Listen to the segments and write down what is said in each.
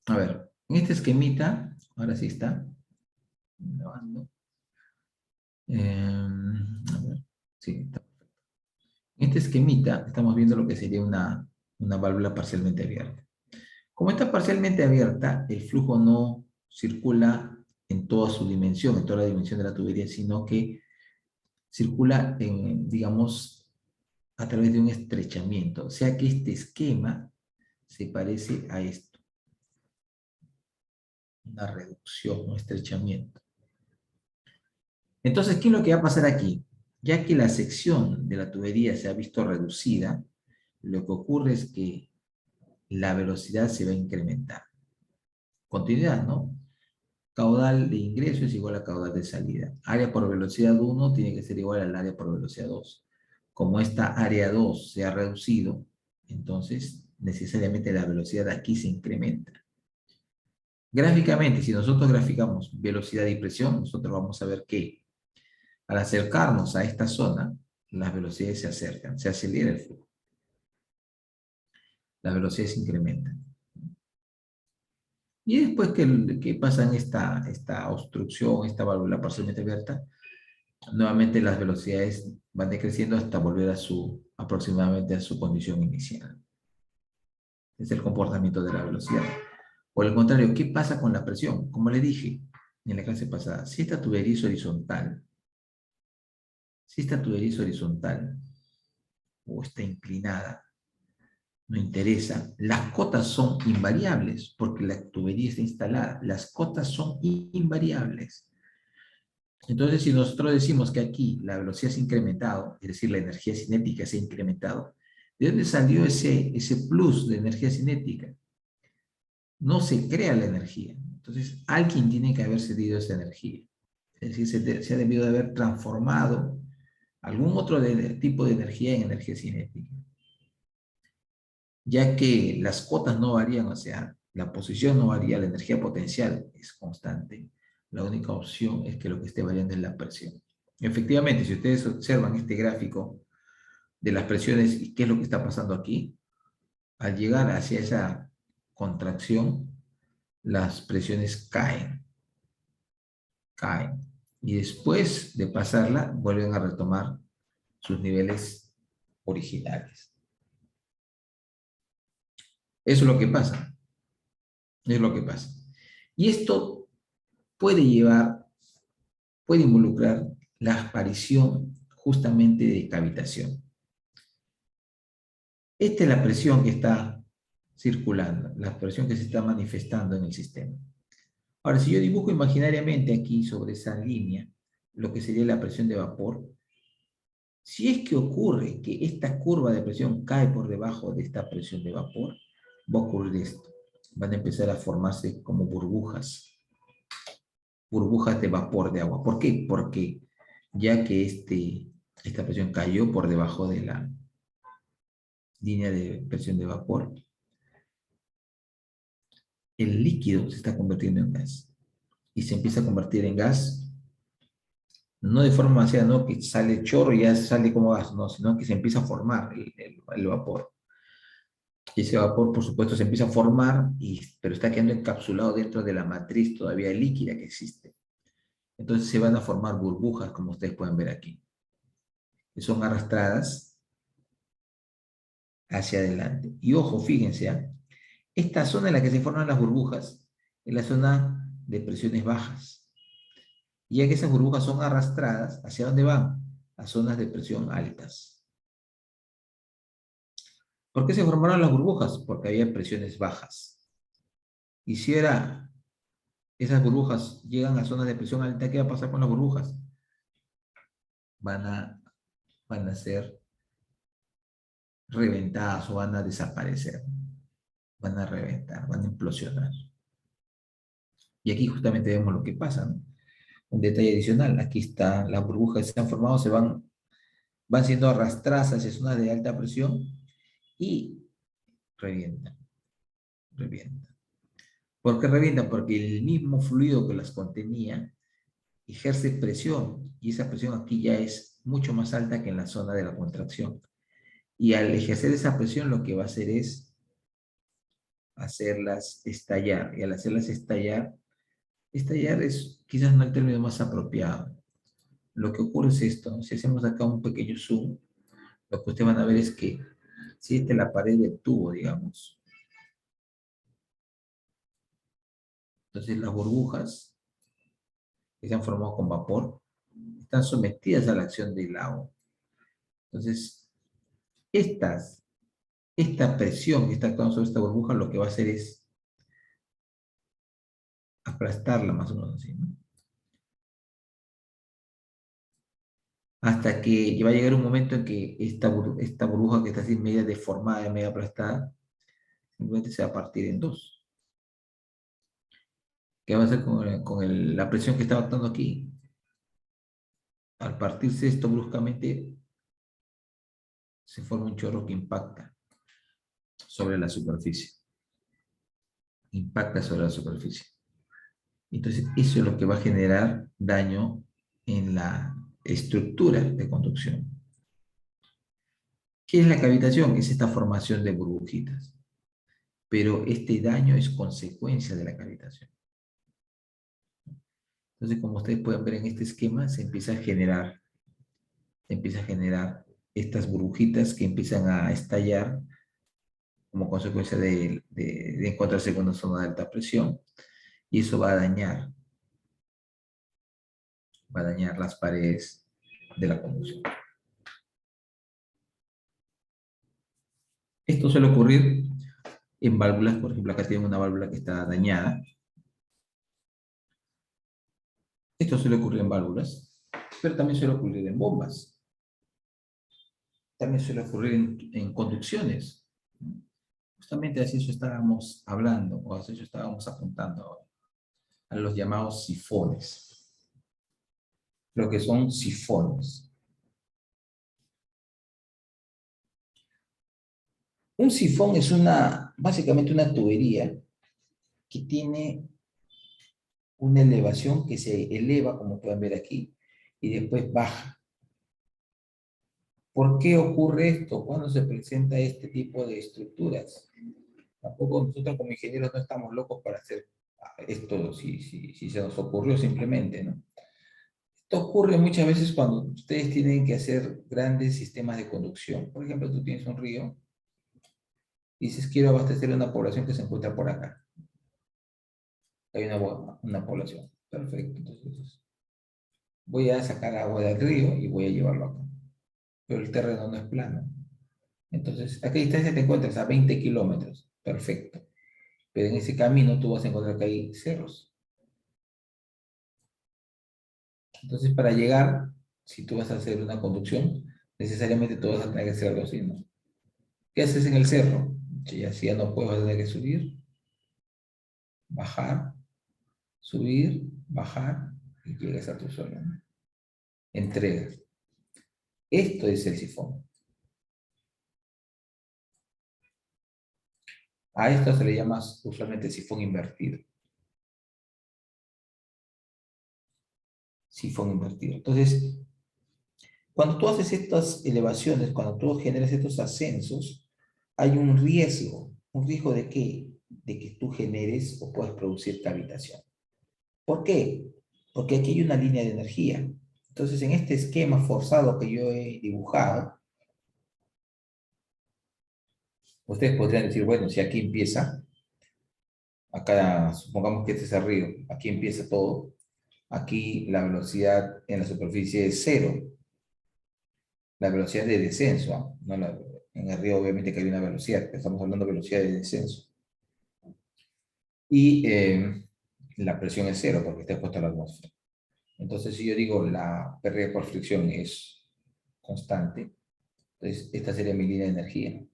A ver, en este esquemita, ahora sí está grabando. A ver, sí, está. En este esquemita estamos viendo lo que sería una válvula parcialmente abierta. Como está parcialmente abierta, el flujo no circula en toda su dimensión, en toda la dimensión de la tubería, sino que circula, digamos, a través de un estrechamiento. O sea que este esquema se parece a esto, una reducción, un estrechamiento. Entonces, ¿qué es lo que va a pasar aquí? Ya que la sección de la tubería se ha visto reducida, lo que ocurre es que la velocidad se va a incrementar. Continuidad, ¿no? Caudal de ingreso es igual a caudal de salida. Área por velocidad 1 tiene que ser igual al área por velocidad 2. Como esta área 2 se ha reducido, entonces necesariamente la velocidad aquí se incrementa. Gráficamente, si nosotros graficamos velocidad y presión, nosotros vamos a ver que al acercarnos a esta zona, las velocidades se acercan, se acelera el flujo. Las velocidades se incrementan. Y después que pasan esta obstrucción, esta válvula parcialmente abierta, nuevamente las velocidades van decreciendo hasta volver aproximadamente a su condición inicial. Es el comportamiento de la velocidad. Por el contrario, ¿qué pasa con la presión? Como le dije en la clase pasada, si esta tubería es horizontal, o está inclinada, no interesa. Las cotas son invariables porque la tubería está instalada. Las cotas son invariables. Entonces, si nosotros decimos que aquí la velocidad se ha incrementado, es decir, la energía cinética se ha incrementado, ¿de dónde salió ese plus de energía cinética? No se crea la energía. Entonces, alguien tiene que haber cedido esa energía. Es decir, se ha debido de haber transformado algún otro tipo de energía en energía cinética. Ya que las cuotas no varían, o sea, la posición no varía, la energía potencial es constante. La única opción es que lo que esté variando es la presión. Efectivamente, si ustedes observan este gráfico de las presiones y qué es lo que está pasando aquí, al llegar hacia esa contracción, las presiones caen. Y después de pasarla, vuelven a retomar sus niveles originales. Eso es lo que pasa. Es lo que pasa. Y esto puede involucrar la aparición justamente de cavitación. Esta es la presión que está circulando, la presión que se está manifestando en el sistema. Ahora, si yo dibujo imaginariamente aquí sobre esa línea lo que sería la presión de vapor, si es que ocurre que esta curva de presión cae por debajo de esta presión de vapor, va a ocurrir esto. Van a empezar a formarse como burbujas de vapor de agua. ¿Por qué? Porque ya que esta presión cayó por debajo de la línea de presión de vapor, el líquido se está convirtiendo en gas. Y se empieza a convertir en gas, no de forma masiva, no que sale chorro y ya sale como gas, no, sino que se empieza a formar el vapor. Y ese vapor, por supuesto, se empieza a formar, pero está quedando encapsulado dentro de la matriz todavía líquida que existe. Entonces se van a formar burbujas, como ustedes pueden ver aquí, que son arrastradas hacia adelante. Y ojo, fíjense, ¿eh? Esta zona en la que se forman las burbujas es la zona de presiones bajas. Y ya que esas burbujas son arrastradas, ¿hacia dónde van? A zonas de presión altas. ¿Por qué se formaron las burbujas? Porque había presiones bajas. Y si esas burbujas llegan a zonas de presión alta, ¿qué va a pasar con las burbujas? Van a ser reventadas o van a desaparecer. Van a reventar, van a implosionar. Y aquí justamente vemos lo que pasa, ¿no? Un detalle adicional, aquí está, las burbujas que se han formado, van siendo arrastradas hacia zonas de alta presión y revientan. ¿Por qué revientan? Porque el mismo fluido que las contenía ejerce presión y esa presión aquí ya es mucho más alta que en la zona de la contracción. Y al ejercer esa presión lo que va a hacer es hacerlas estallar. Y al hacerlas estallar, estallar es quizás no el término más apropiado. Lo que ocurre es esto, si hacemos acá un pequeño zoom, lo que ustedes van a ver es que si esta es la pared del tubo, digamos, entonces las burbujas que se han formado con vapor están sometidas a la acción del agua. Entonces, esta presión que está actuando sobre esta burbuja lo que va a hacer es aplastarla más o menos así, ¿no? Hasta que va a llegar un momento en que esta burbuja que está así media deformada, media aplastada, simplemente se va a partir en dos. ¿Qué va a hacer la presión que está actuando aquí? Al partirse esto bruscamente, se forma un chorro que impacta sobre la superficie. Impacta sobre la superficie. Entonces, eso es lo que va a generar daño en la estructura de conducción. ¿Qué es la cavitación? Es esta formación de burbujitas. Pero este daño es consecuencia de la cavitación. Entonces, como ustedes pueden ver en este esquema, se empieza a generar estas burbujitas que empiezan a estallar como consecuencia de encontrarse con una zona de alta presión, y eso va a dañar las paredes de la conducción. Esto suele ocurrir en válvulas, por ejemplo, acá tienen una válvula que está dañada. Esto suele ocurrir en válvulas, pero también suele ocurrir en bombas. También suele ocurrir en conducciones. Justamente así eso estábamos hablando, o así eso estábamos apuntando ahora, a los llamados sifones. Lo que son sifones. Un sifón es básicamente una tubería que tiene una elevación que se eleva, como pueden ver aquí, y después baja. ¿Por qué ocurre esto? ¿Cuándo se presenta este tipo de estructuras? Tampoco nosotros como ingenieros no estamos locos para hacer esto si se nos ocurrió simplemente, ¿no? Esto ocurre muchas veces cuando ustedes tienen que hacer grandes sistemas de conducción. Por ejemplo, tú tienes un río y dices, quiero abastecer a una población que se encuentra por acá. Hay una población. Perfecto. Entonces, voy a sacar agua del río y voy a llevarlo acá. Pero el terreno no es plano. Entonces, ¿a qué distancia te encuentras? A 20 kilómetros. Perfecto. Pero en ese camino tú vas a encontrar que hay cerros. Entonces, para llegar, si tú vas a hacer una conducción, necesariamente tú vas a tener que hacerlo así, ¿no? ¿Qué haces en el cerro? Si ya no puedes, vas a tener que subir, bajar, subir, bajar, y llegas a tu zona, ¿no? Entregas. Esto es el sifón. A esto se le llama usualmente sifón invertido. Sifón invertido. Entonces, cuando tú haces estas elevaciones, cuando tú generas estos ascensos, hay un riesgo. ¿Un riesgo de qué? De que tú generes o puedas producir cavitación. ¿Por qué? Porque aquí hay una línea de energía. Entonces, en este esquema forzado que yo he dibujado, ustedes podrían decir, bueno, si aquí empieza, acá supongamos que este es el río, aquí empieza todo, aquí la velocidad en la superficie es cero, la velocidad de descenso, ¿ah? No en el río obviamente que hay una velocidad, estamos hablando de velocidad de descenso. Y la presión es cero porque está expuesta a la atmósfera. Entonces, si yo digo la pérdida por fricción es constante, entonces esta sería mi línea de energía.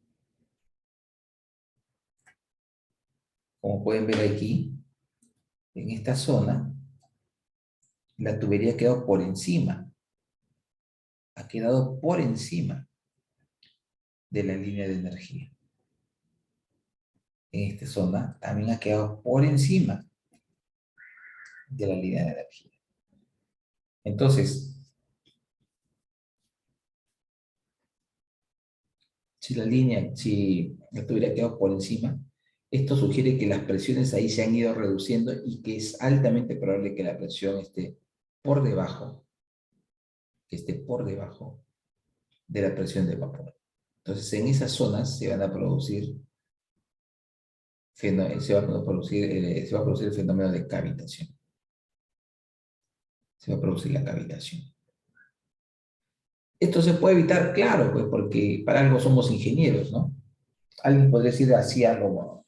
Como pueden ver aquí, en esta zona, la tubería ha quedado por encima, ha quedado por encima de la línea de energía. En esta zona también ha quedado por encima de la línea de energía. Entonces, si la tubería ha quedado por encima, Esto sugiere que las presiones ahí se han ido reduciendo y que es altamente probable que la presión esté por debajo, que esté por debajo de la presión de vapor. Entonces, en esas zonas se van a producir, se va a producir el fenómeno de cavitación. Se va a producir la cavitación. Esto se puede evitar, claro, pues porque para algo somos ingenieros, ¿no? Alguien podría decir así algo,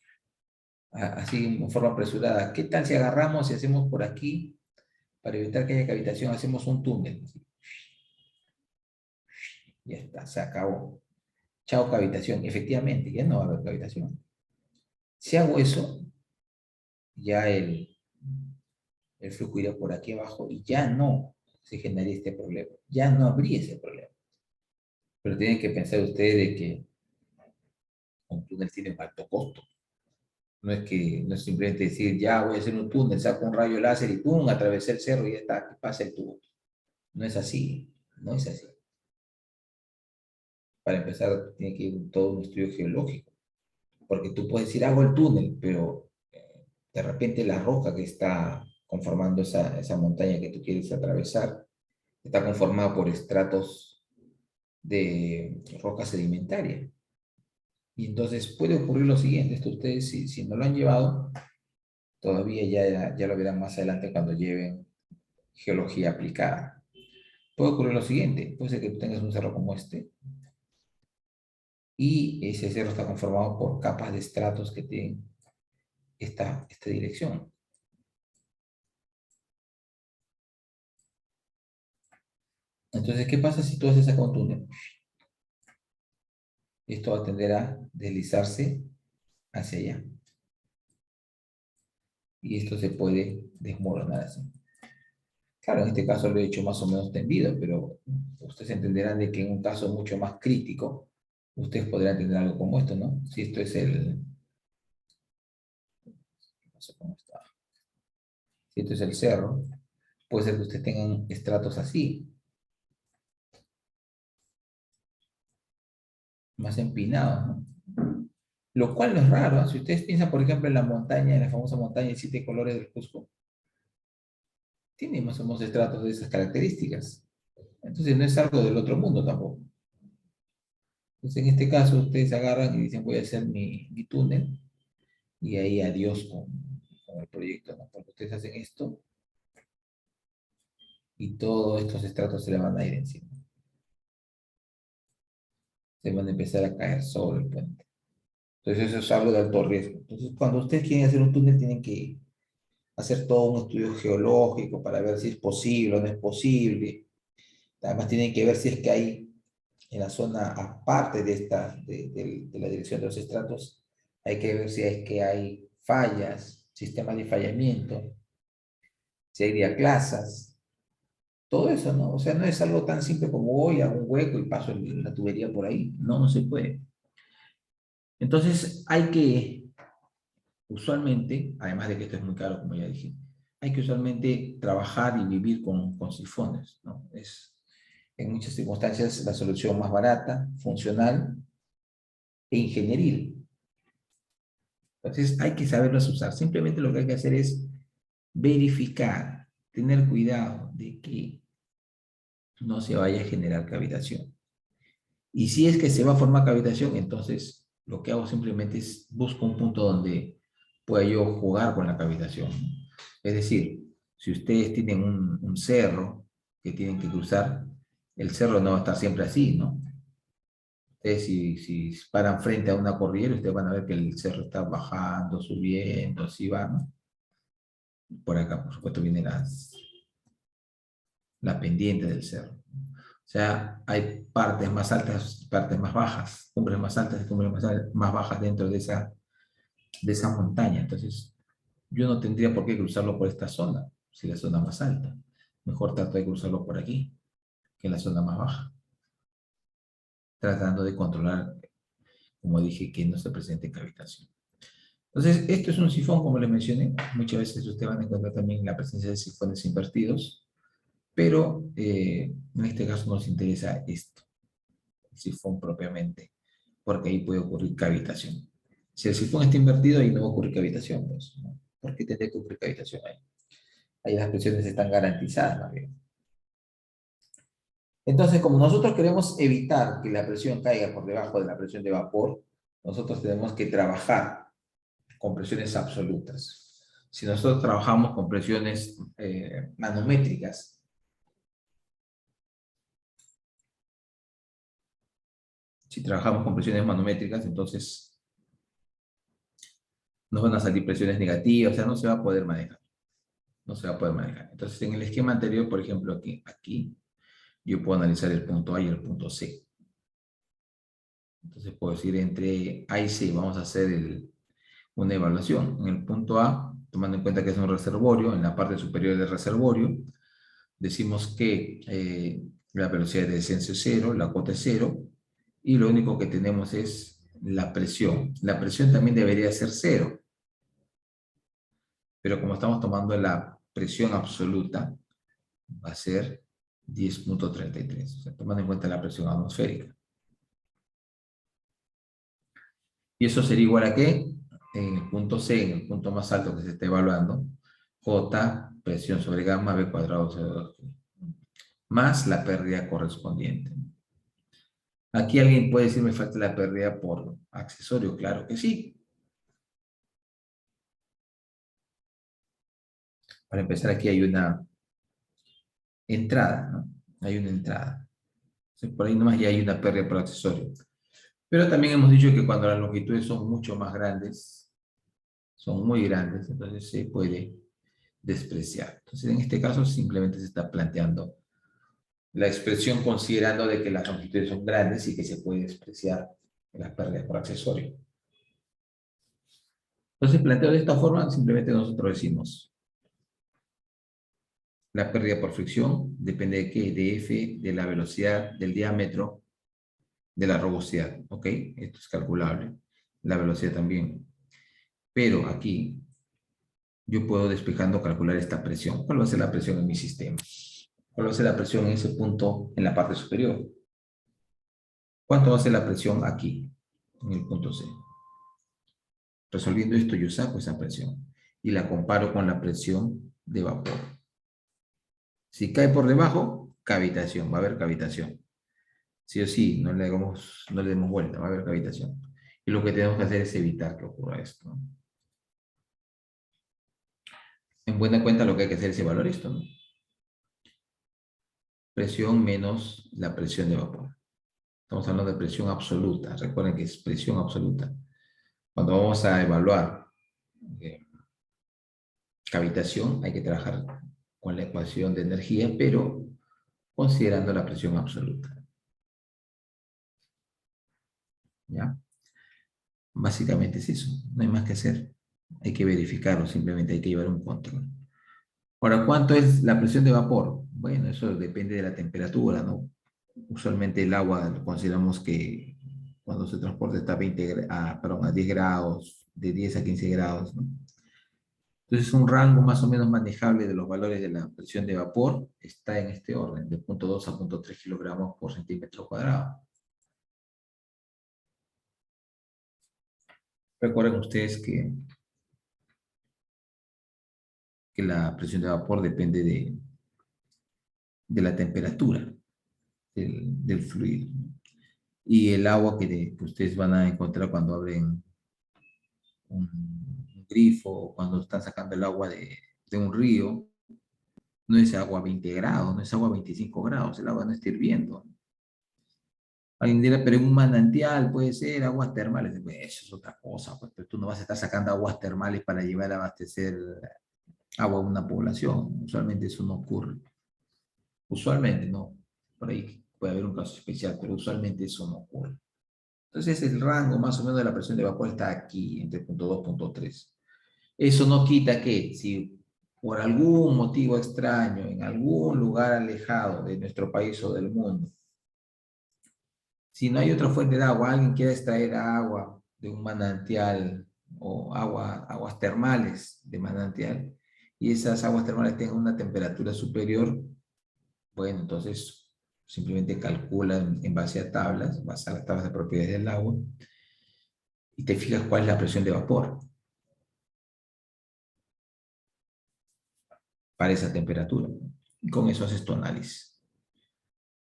así en forma apresurada. ¿Qué tal si agarramos y hacemos por aquí, para evitar que haya cavitación, hacemos un túnel? Ya está, se acabó. Chao cavitación. Efectivamente, ya no va a haber cavitación. Si hago eso, ya el flujo iría por aquí abajo y ya no se generaría este problema. Ya no habría ese problema. Pero tienen que pensar ustedes de que un túnel tiene un alto costo. No es simplemente decir, ya voy a hacer un túnel, saco un rayo láser y pum, atravesé el cerro y ya está, que pasa el tubo. No es así, no es así. Para empezar, tiene que ir todo un estudio geológico, porque tú puedes decir, hago el túnel, pero de repente la roca que está conformando esa montaña que tú quieres atravesar está conformada por estratos de roca sedimentaria. Y entonces puede ocurrir lo siguiente, esto ustedes si no lo han llevado, todavía ya lo verán más adelante cuando lleven geología aplicada. Puede ocurrir lo siguiente, puede ser que tú tengas un cerro como este, y ese cerro está conformado por capas de estratos que tienen esta dirección. Entonces, ¿qué pasa si tú haces acá un túnel? Esto va a tender a deslizarse hacia allá. Y esto se puede desmoronar así. Claro, en este caso lo he hecho más o menos tendido, pero ustedes entenderán de que en un caso mucho más crítico, ustedes podrán tener algo como esto, ¿no? Si esto es no sé cómo está. Si esto es el cerro, puede ser que ustedes tengan estratos así, más empinados, ¿no? Lo cual no es raro, ¿eh? Si ustedes piensan, por ejemplo, en la montaña, en la famosa montaña de 7 colores del Cusco, tiene más o menos estratos de esas características. Entonces no es algo del otro mundo tampoco. Entonces en este caso ustedes agarran y dicen voy a hacer mi túnel y ahí adiós con el proyecto, ¿no? Porque ustedes hacen esto y todos estos estratos se le van a ir encima. Se van a empezar a caer sobre el puente. Entonces eso es algo de alto riesgo. Entonces cuando ustedes quieren hacer un túnel tienen que hacer todo un estudio geológico para ver si es posible o no es posible. Además tienen que ver si es que hay en la zona aparte de la dirección de los estratos, hay que ver si es que hay fallas, sistemas de fallamiento, si hay diaclasas, todo eso, ¿no? O sea, no es algo tan simple como voy a un hueco y paso la tubería por ahí. No, no se puede. Entonces, hay que, usualmente, además de que esto es muy caro, como ya dije, hay que usualmente trabajar y vivir con sifones, ¿no? Es en muchas circunstancias la solución más barata, funcional e ingenieril. Entonces hay que saberlos usar. Simplemente lo que hay que hacer es verificar, tener cuidado de que no se vaya a generar cavitación. Y si es que se va a formar cavitación, entonces lo que hago simplemente es busco un punto donde pueda yo jugar con la cavitación. Es decir, si ustedes tienen un cerro que tienen que cruzar, el cerro no va a estar siempre así, ¿no? Ustedes si paran frente a una cordillera, ustedes van a ver que el cerro está bajando, subiendo, así va, ¿no? Por acá, por supuesto, viene la pendiente del cerro. O sea, hay partes más altas, partes más bajas, cumbres más altas y cumbres más bajas dentro de esa montaña. Entonces, yo no tendría por qué cruzarlo por esta zona, si la zona más alta. Mejor trato de cruzarlo por aquí, que en la zona más baja, tratando de controlar, como dije, que no se presente cavitación. Entonces, esto es un sifón, como les mencioné. Muchas veces ustedes van a encontrar también la presencia de sifones invertidos, pero en este caso nos interesa esto, el sifón propiamente, porque ahí puede ocurrir cavitación. Si el sifón está invertido, ahí no va a ocurrir cavitación, pues, ¿no? ¿Por qué tendría que ocurrir cavitación ahí? Ahí las presiones están garantizadas, más bien. Entonces, como nosotros queremos evitar que la presión caiga por debajo de la presión de vapor, nosotros tenemos que trabajar con presiones absolutas. Si nosotros trabajamos con presiones manométricas, si trabajamos con presiones manométricas, entonces nos van a salir presiones negativas, o sea, no se va a poder manejar. No se va a poder manejar. Entonces, en el esquema anterior, por ejemplo, aquí yo puedo analizar el punto A y el punto C. Entonces, puedo decir entre A y C, vamos a hacer una evaluación. En el punto A, tomando en cuenta que es un reservorio, en la parte superior del reservorio, decimos que la velocidad de descenso es cero, la cuota es cero, y lo único que tenemos es la presión. La presión también debería ser cero, pero como estamos tomando la presión absoluta, va a ser 10.33, o sea, tomando en cuenta la presión atmosférica. Y eso sería igual a qué? En el punto C, en el punto más alto que se está evaluando, J, presión sobre gamma, B cuadrado CO2, más la pérdida correspondiente. Aquí alguien puede decir, me falta la pérdida por accesorio. Claro que sí. Para empezar, aquí hay una entrada, ¿no? Hay una entrada. Entonces, por ahí nomás ya hay una pérdida por accesorio. Pero también hemos dicho que cuando las longitudes son mucho más grandes, son muy grandes, entonces se puede despreciar. Entonces, en este caso, simplemente se está planteando la expresión considerando de que las longitudes son grandes y que se puede despreciar las pérdidas por accesorio. Entonces, planteado de esta forma, simplemente nosotros decimos, la pérdida por fricción depende de qué, de F, de la velocidad, del diámetro, de la rugosidad, ¿ok? Esto es calculable. La velocidad también. Pero aquí, yo puedo despejando calcular esta presión. ¿Cuál va a ser la presión en mi sistema? ¿Cuál va a ser la presión en ese punto en la parte superior? ¿Cuánto va a ser la presión aquí, en el punto C? Resolviendo esto, yo saco esa presión y la comparo con la presión de vapor. Si cae por debajo, cavitación, va a haber cavitación. Sí o sí, no le demos vuelta, va a haber cavitación. Y lo que tenemos que hacer es evitar que ocurra esto, ¿no? En buena cuenta lo que hay que hacer es evaluar esto, ¿no? Presión menos la presión de vapor. Estamos hablando de presión absoluta. Recuerden que es presión absoluta. Cuando vamos a evaluar eh, cavitación, hay que trabajar con la ecuación de energía, pero considerando la presión absoluta. ¿Ya? Básicamente es eso. No hay más que hacer. Hay que verificarlo, simplemente hay que llevar un control. Ahora, ¿cuánto es la presión de vapor? Bueno, eso depende de la temperatura, ¿no? Usualmente el agua consideramos que cuando se transporta está a, perdón, a 10 grados, de 10 a 15 grados, ¿no? Entonces, un rango más o menos manejable de los valores de la presión de vapor está en este orden, de 0.2 a 0.3 kilogramos por centímetro cuadrado. Recuerden ustedes que la presión de vapor depende de la temperatura del fluido. Y el agua que ustedes van a encontrar cuando abren un grifo, cuando están sacando el agua de un río, no es agua a 20 grados, no es agua a 25 grados, el agua no está hirviendo. Alguien dirá, pero en un manantial puede ser aguas termales. Pues eso es otra cosa, pues, pero tú no vas a estar sacando aguas termales para llevar a abastecer agua a una población. Usualmente eso no ocurre. Usualmente no. Por ahí puede haber un caso especial, pero usualmente eso no ocurre. Entonces el rango más o menos de la presión de vapor está aquí, entre punto 2 y punto 3. Eso no quita que si por algún motivo extraño, en algún lugar alejado de nuestro país o del mundo, si no hay otra fuente de agua, alguien quiere extraer agua de un manantial o aguas termales de manantial, y esas aguas termales tengan una temperatura superior, bueno, entonces simplemente calculan en base a tablas, base a las tablas de propiedades del agua, y te fijas cuál es la presión de vapor para esa temperatura. Y con eso haces tu análisis.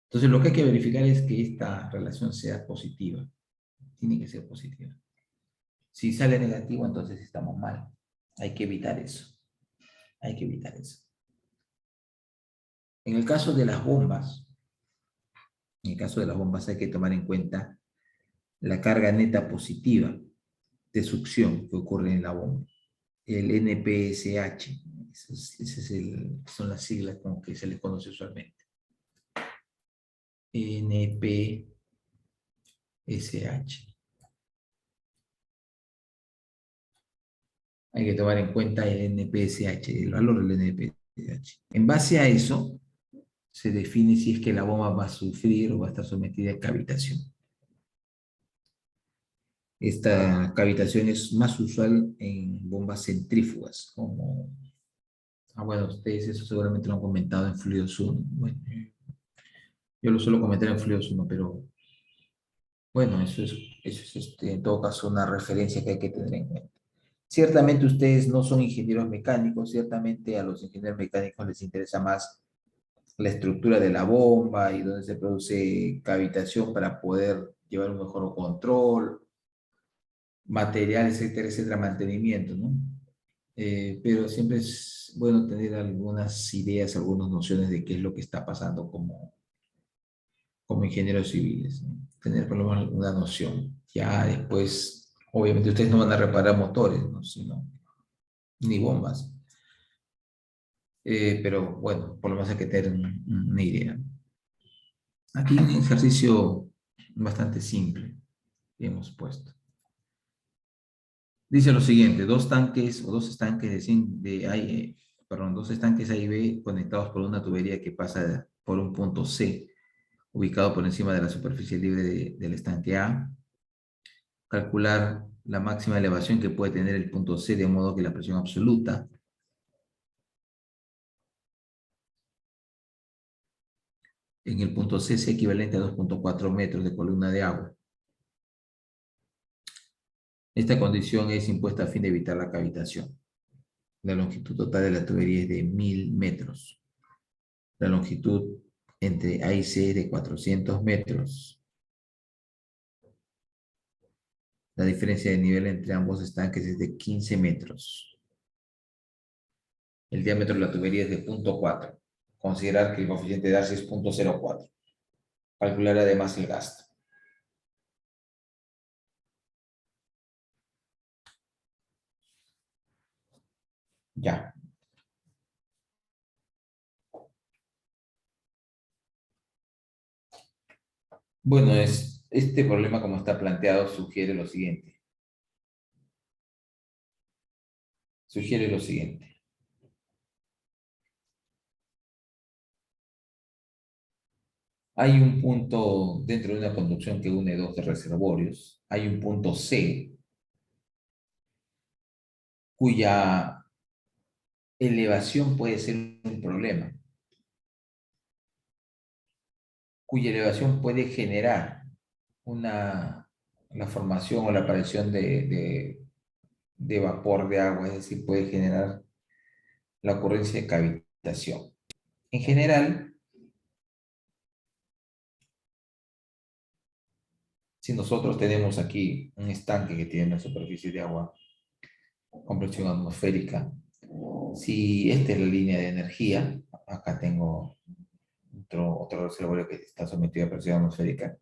Entonces, lo que hay que verificar es que esta relación sea positiva. Tiene que ser positiva. Si sale negativo, entonces estamos mal. Hay que evitar eso. Hay que evitar eso. En el caso de las bombas, en el caso de las bombas hay que tomar en cuenta la carga neta positiva de succión que ocurre en la bomba. El NPSH, son las siglas con que se les conoce usualmente. NPSH. Hay que tomar en cuenta el NPSH, el valor del NPSH. En base a eso, se define si es que la bomba va a sufrir o va a estar sometida a cavitación. Esta cavitación es más usual en bombas centrífugas, como, bueno, ustedes eso seguramente lo han comentado en fluidos 1. Bueno, yo lo suelo comentar en fluidos 1, pero bueno, eso es en todo caso una referencia que hay que tener en cuenta. Ciertamente ustedes no son ingenieros mecánicos, ciertamente a los ingenieros mecánicos les interesa más la estructura de la bomba y dónde se produce cavitación para poder llevar un mejor control, material, etcétera, etcétera, mantenimiento, ¿no? Pero siempre es bueno tener algunas ideas, algunas nociones de qué es lo que está pasando como ingenieros civiles, ¿no? Tener por lo menos una noción. Ya después, obviamente ustedes no van a reparar motores, ¿no? Ni bombas. Pero bueno, por lo menos hay que tener una idea. Aquí un ejercicio bastante simple que hemos puesto. Dice lo siguiente, dos tanques o dos estanques dos estanques A y B conectados por una tubería que pasa por un punto C, ubicado por encima de la superficie libre del estanque A. Calcular la máxima elevación que puede tener el punto C de modo que la presión absoluta en el punto C sea equivalente a 2,4 metros de columna de agua. Esta condición es impuesta a fin de evitar la cavitación. La longitud total de la tubería es de 1000 metros. La longitud entre A y C es de 400 metros. La diferencia de nivel entre ambos estanques es de 15 metros. El diámetro de la tubería es de 0,4. Considerar que el coeficiente de Darcy es 0,04. Calcular además el gasto. Ya. Bueno, este problema como está planteado sugiere lo siguiente. Sugiere lo siguiente. Hay un punto dentro de una conducción que une dos reservorios. Hay un punto C cuya elevación puede ser un problema, cuya elevación puede generar la formación o la aparición de vapor de agua, es decir, puede generar la ocurrencia de cavitación. En general, si nosotros tenemos aquí un estanque que tiene una superficie de agua con presión atmosférica, si esta es la línea de energía, acá tengo otro reservorio que está sometido a presión atmosférica,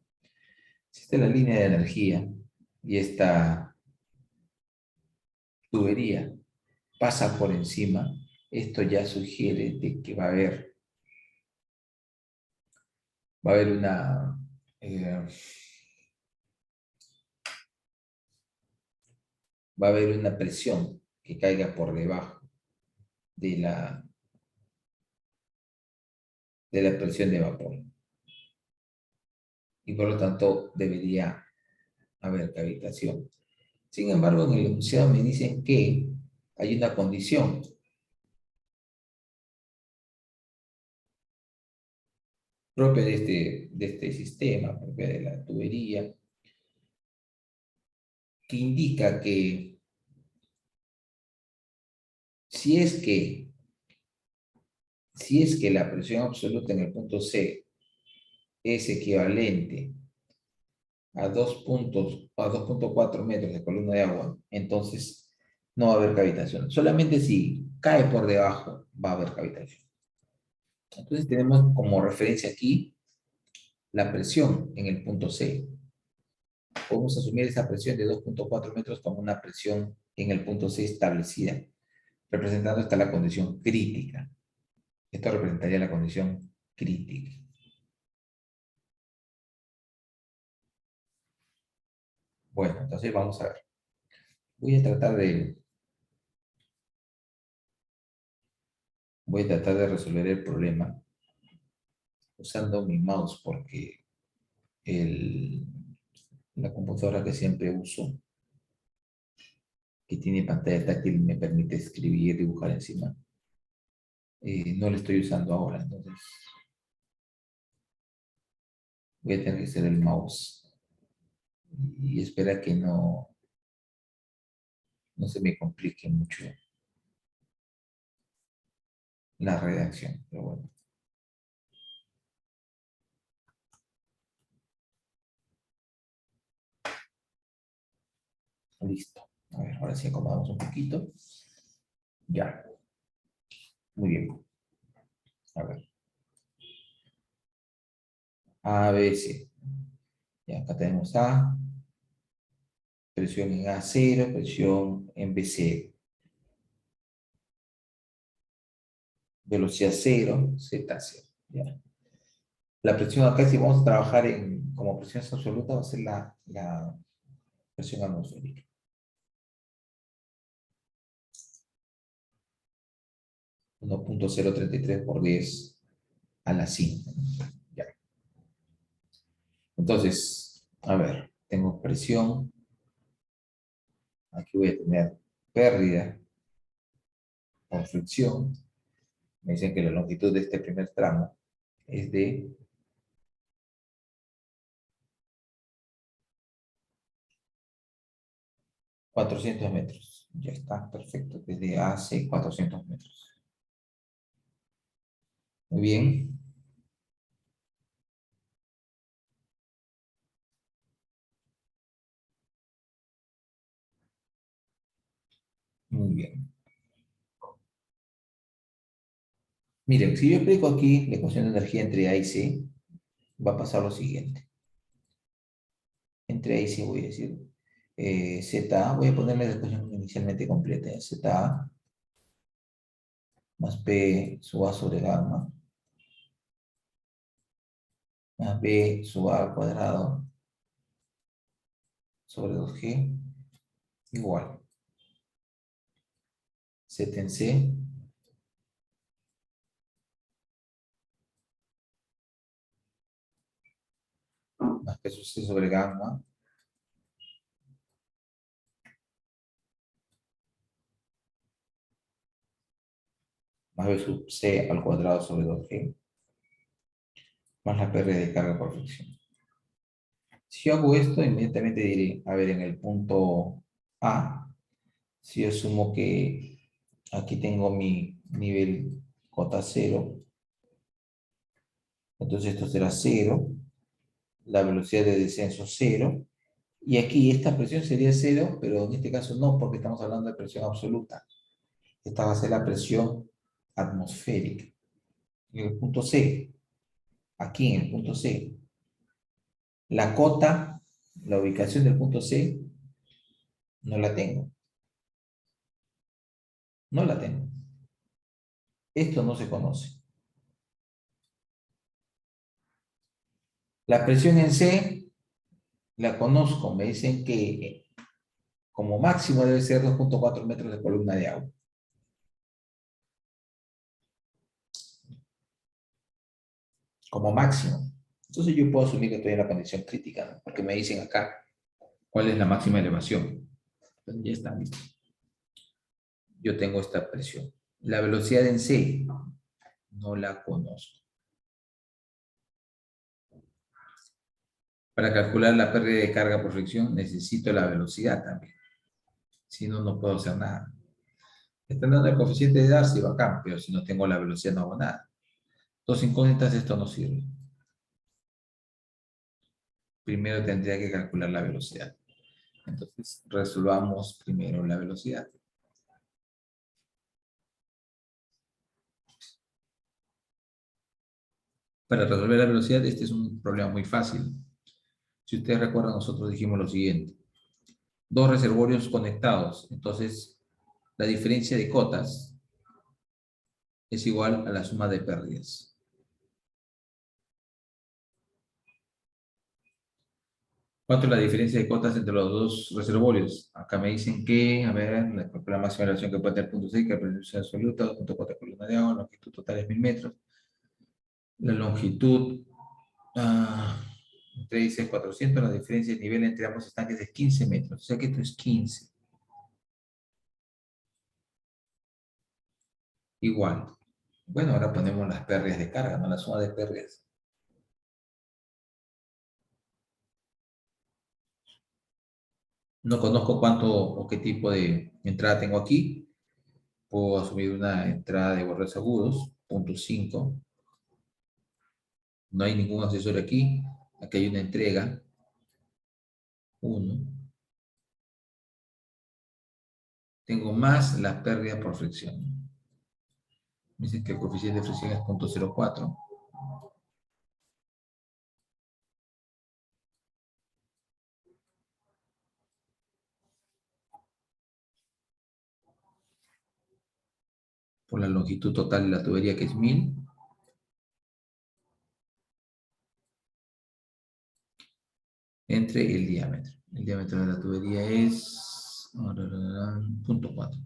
si esta es la línea de energía y esta tubería pasa por encima, esto ya sugiere de que va a haber eh, va a haber una presión que caiga por debajo de la presión de vapor. Y por lo tanto debería haber cavitación. Sin embargo, en el enunciado me dicen que hay una condición propia de este sistema, propia de la tubería, que indica que si es que, la presión absoluta en el punto C es equivalente a 2.4 metros de columna de agua, entonces no va a haber cavitación. Solamente si cae por debajo va a haber cavitación. Entonces tenemos como referencia aquí la presión en el punto C. Podemos asumir esa presión de 2.4 metros como una presión en el punto C establecida, representando esta la condición crítica. Esto representaría la condición crítica. Bueno, entonces vamos a ver. Voy a tratar de resolver el problema usando mi mouse porque la computadora que siempre uso, que tiene pantalla táctil, me permite escribir y dibujar encima. No la estoy usando ahora, entonces voy a tener que hacer el mouse y espera que no se me complique mucho la redacción, pero bueno. Listo. A ver, ahora sí acomodamos un poquito. Ya. Muy bien. A ver. A, B, C. Ya, acá tenemos A, presión en A0, presión en B0. Velocidad 0, Z0. Ya. La presión acá, si vamos a trabajar como presión absoluta, va a ser la presión atmosférica. 1.033 por 10 a la 5. Ya. Entonces, a ver, tengo presión. Aquí voy a tener pérdida por fricción. Me dicen que la longitud de este primer tramo es de 400 metros. Ya está, perfecto. Desde A a C, 400 metros. Muy bien. Muy bien. Miren, si yo explico aquí la ecuación de energía entre A y C, va a pasar lo siguiente. Entre A y C voy a decir ZA, voy a ponerle la ecuación inicialmente completa. ZA más P sub A sobre gamma más B sub A al cuadrado sobre 2G igual Z en C más P sub C sobre gamma más B sub C al cuadrado sobre 2G más la pérdida de carga por fricción. Si yo hago esto, inmediatamente diré, a ver, en el punto A, si yo asumo que aquí tengo mi nivel cota 0, entonces esto será 0, la velocidad de descenso 0, y aquí esta presión sería 0, pero en este caso no, porque estamos hablando de presión absoluta. Esta va a ser la presión atmosférica. En el punto C, aquí en el punto C, la cota, la ubicación del punto C, no la tengo. No la tengo. Esto no se conoce. La presión en C la conozco. Me dicen que como máximo debe ser 2.4 metros de columna de agua. Como máximo. Entonces yo puedo asumir que estoy en la condición crítica, ¿no? Porque me dicen acá cuál es la máxima elevación. Entonces ya está listo. Yo tengo esta presión. La velocidad en C no la conozco. Para calcular la pérdida de carga por fricción necesito la velocidad también. Si no, no puedo hacer nada. Están dando el coeficiente de Darcy, bacán, pero si no tengo la velocidad no hago nada. Dos incógnitas, esto no sirve. Primero tendría que calcular la velocidad. Entonces, resolvamos primero la velocidad. Para resolver la velocidad, este es un problema muy fácil. Si ustedes recuerdan, nosotros dijimos lo siguiente. Dos reservorios conectados. Entonces, la diferencia de cotas es igual a la suma de pérdidas. ¿Cuánto es la diferencia de cotas entre los dos reservorios? Acá me dicen que, a ver, la máxima relación que puede tener punto 6, que es la presión absoluta, 2.4 columnas de agua, la longitud total es 1000 metros. La longitud, entre 6 400, la diferencia de nivel entre ambos estanques es 15 metros. O sea que esto es 15. Igual. Bueno, ahora ponemos las pérdidas de carga, no la suma de pérdidas. No conozco cuánto o qué tipo de entrada tengo aquí. Puedo asumir una entrada de bordes agudos, punto 5. No hay ningún accesorio aquí. Aquí hay una entrega, 1. Tengo más la pérdida por fricción. Me dicen que el coeficiente de fricción es 0.04. Por la longitud total de la tubería, que es 1000. Entre el diámetro. El diámetro de la tubería es 0.4.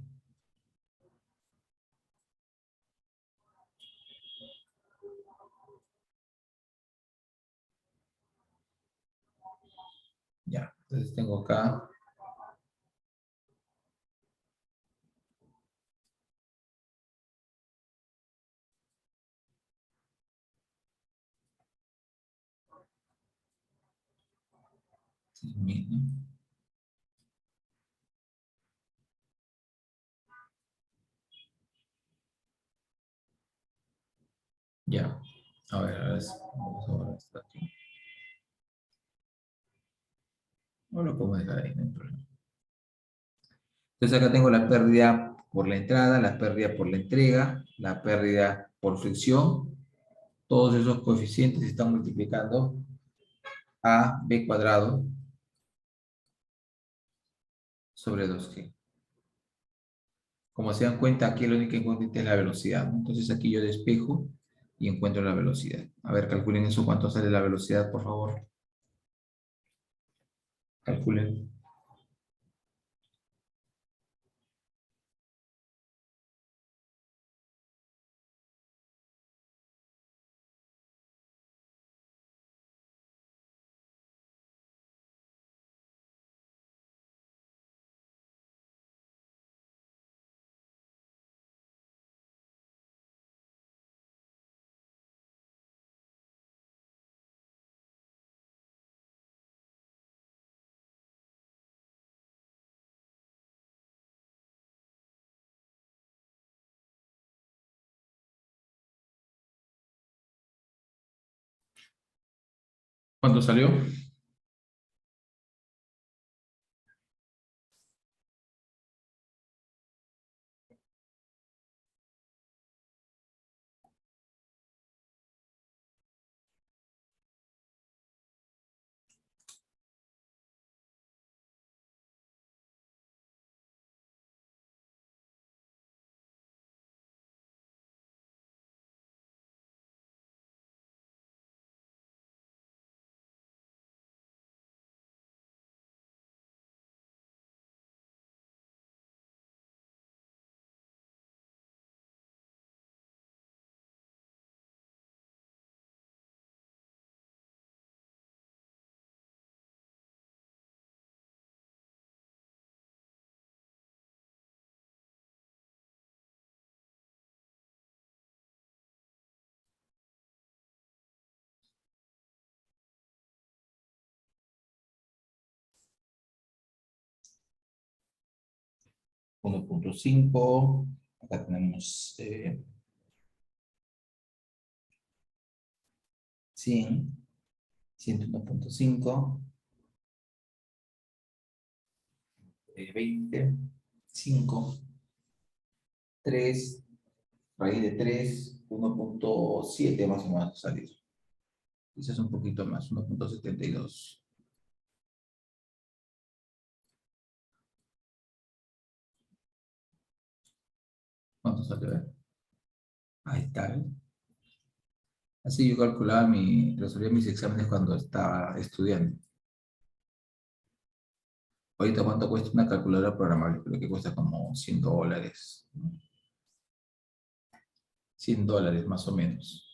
Ya, entonces tengo acá 6000, ¿no? Ya. A ver, vamos a ver esto aquí. No lo podemos dejar ahí, no hay problema. Entonces acá tengo la pérdida por la entrada, la pérdida por la entrega, la pérdida por fricción. Todos esos coeficientes se están multiplicando a b cuadrado sobre 2g. Como se dan cuenta, aquí la única incógnita es la velocidad, ¿no? Entonces aquí yo despejo y encuentro la velocidad. A ver, calculen eso, cuánto sale la velocidad, por favor. Calculen. ¿Cuánto salió? 1.5. Acá tenemos 100, 101.5, 20, 5, 3, raíz de 3, 1.7 más o menos salir. Quizás un poquito más, 1.72. ¿Cuánto sale? A ver. Ahí está, ¿eh? Así yo calculaba resolvía mis exámenes cuando estaba estudiando. Ahorita, ¿cuánto cuesta una calculadora programable? Creo que cuesta como $100, ¿no? $100 más o menos.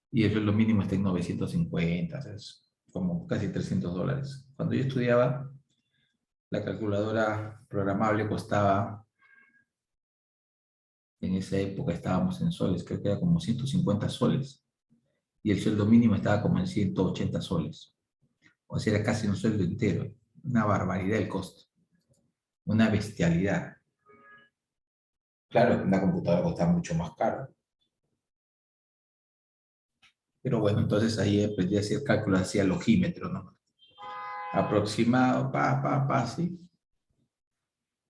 Y el sueldo mínimo está en 950, o sea, es como casi $300. Cuando yo estudiaba, la calculadora programable costaba, en esa época estábamos en soles, creo que era como 150 soles. Y el sueldo mínimo estaba como en 180 soles. O sea, era casi un sueldo entero. Una barbaridad el costo. Una bestialidad. Claro, una computadora cuesta mucho más caro. Pero bueno, entonces ahí aprendí a hacer cálculos, hacía logímetro, ¿no? Aproximado, sí.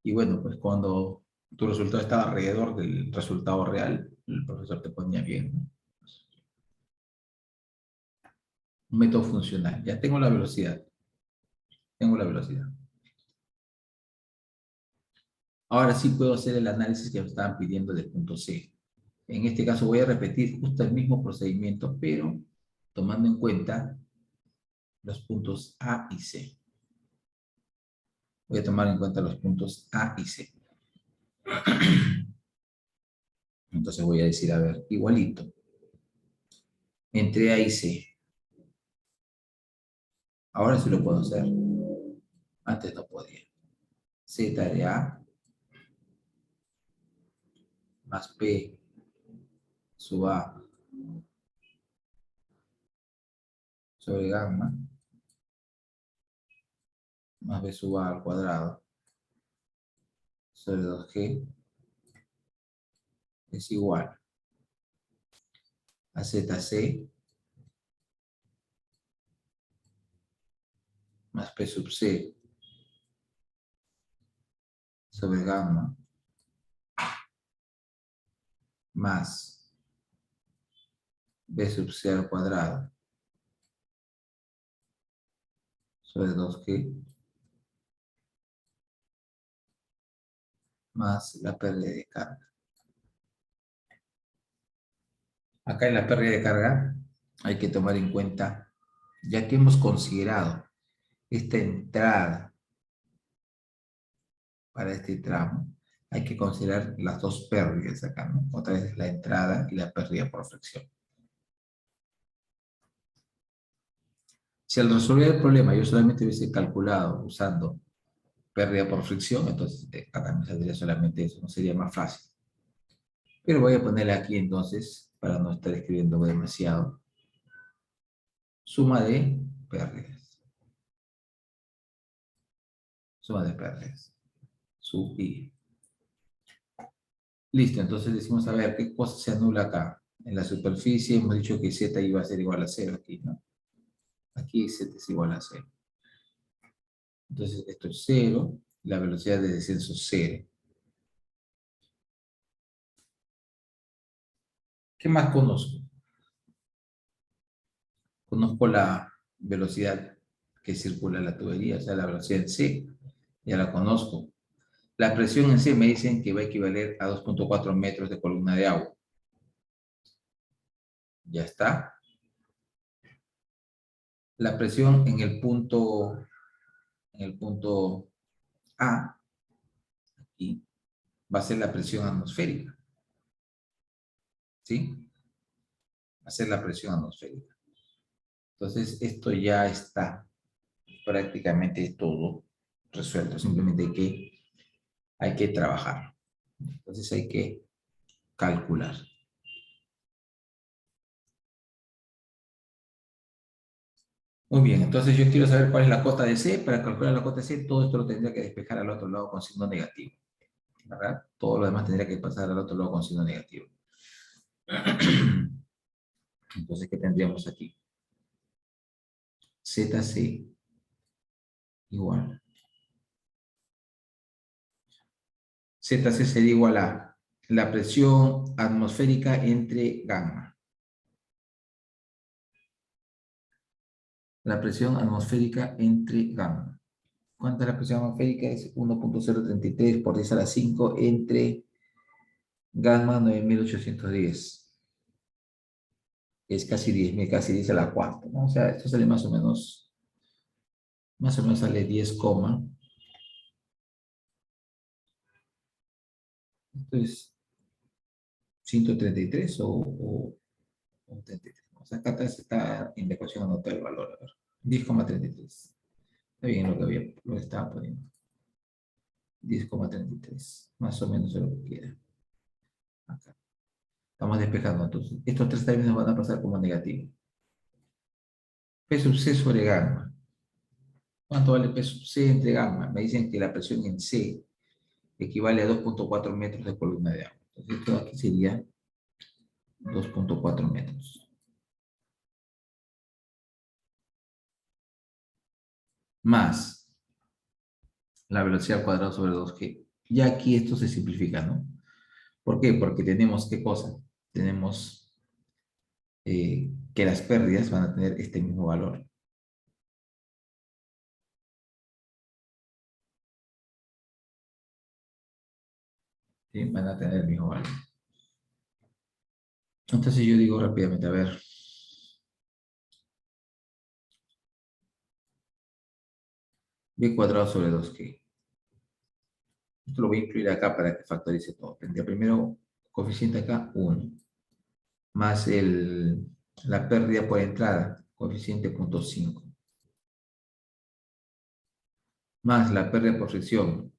Y bueno, pues cuando tu resultado estaba alrededor del resultado real, el profesor te ponía bien, ¿no? Un método funcional. Ya tengo la velocidad. Tengo la velocidad. Ahora sí puedo hacer el análisis que me estaban pidiendo del punto C. En este caso voy a repetir justo el mismo procedimiento, pero tomando en cuenta los puntos A y C. Voy a tomar en cuenta los puntos A y C. Entonces voy a decir, a ver, igualito. Entre A y C. Ahora sí lo puedo hacer. Antes no podía. Z de A más P sub A sobre gamma más B sub A al cuadrado sobre 2G es igual a ZC más P sub C sobre gamma más B sub C al cuadrado sobre 2G más la pérdida de carga. Acá en la pérdida de carga hay que tomar en cuenta, ya que hemos considerado esta entrada para este tramo, hay que considerar las dos pérdidas acá, ¿no? Otra vez la entrada y la pérdida por fricción. Si al resolver el problema yo solamente hubiese calculado usando pérdida por fricción, entonces acá me saldría solamente eso, no sería más fácil. Pero voy a ponerle aquí entonces, para no estar escribiendo demasiado, suma de pérdidas. Suma de pérdidas. Sub I. Listo, entonces decimos, a ver, ¿qué cosa se anula acá? En la superficie hemos dicho que Z iba a ser igual a 0 aquí, ¿no? Aquí Z es igual a 0. Entonces esto es 0, la velocidad de descenso 0. ¿Qué más conozco? Conozco la velocidad que circula la tubería, o sea, la velocidad en C, ya la conozco. La presión en C me dicen que va a equivaler a 2.4 metros de columna de agua. Ya está. La presión en el punto A, aquí, va a ser la presión atmosférica. ¿Sí? Va a ser la presión atmosférica. Entonces, esto ya está prácticamente todo resuelto. Simplemente hay que trabajar. Entonces, hay que calcular. Muy bien, entonces yo quiero saber cuál es la cota de C. Para calcular la cota de C, todo esto lo tendría que despejar al otro lado con signo negativo, ¿verdad? Todo lo demás tendría que pasar al otro lado con signo negativo. Entonces, ¿qué tendríamos aquí? ZC igual. ZC sería igual a la presión atmosférica entre gamma. La presión atmosférica entre gamma. ¿Cuánta es la presión atmosférica? Es 1.033 por 10 a la 5 entre gamma 9810. Es casi 10.000, casi 10 a la cuarta, ¿no? O sea, esto sale más o menos sale 10, esto es 133 o 33. O sea, acá está en la ecuación anotar el valor, a ver. 10,33. Está bien lo que estaba poniendo. 10,33. Más o menos es lo que queda. Acá. Estamos despejando, entonces. Estos tres términos van a pasar como negativo. P sub C sobre gamma. ¿Cuánto vale P sub C entre gamma? Me dicen que la presión en C equivale a 2.4 metros de columna de agua. Entonces, esto aquí sería 2.4 metros. Más la velocidad al cuadrado sobre 2G. Ya aquí esto se simplifica, ¿no? ¿Por qué? Porque tenemos, ¿qué cosa? Tenemos que las pérdidas van a tener este mismo valor. ¿Sí? Van a tener el mismo valor. Entonces yo digo rápidamente, a ver, b cuadrado sobre 2G. Esto lo voy a incluir acá para que factorice todo. Tendría primero coeficiente acá 1, más la pérdida por entrada, coeficiente 0.5, más la pérdida por fricción,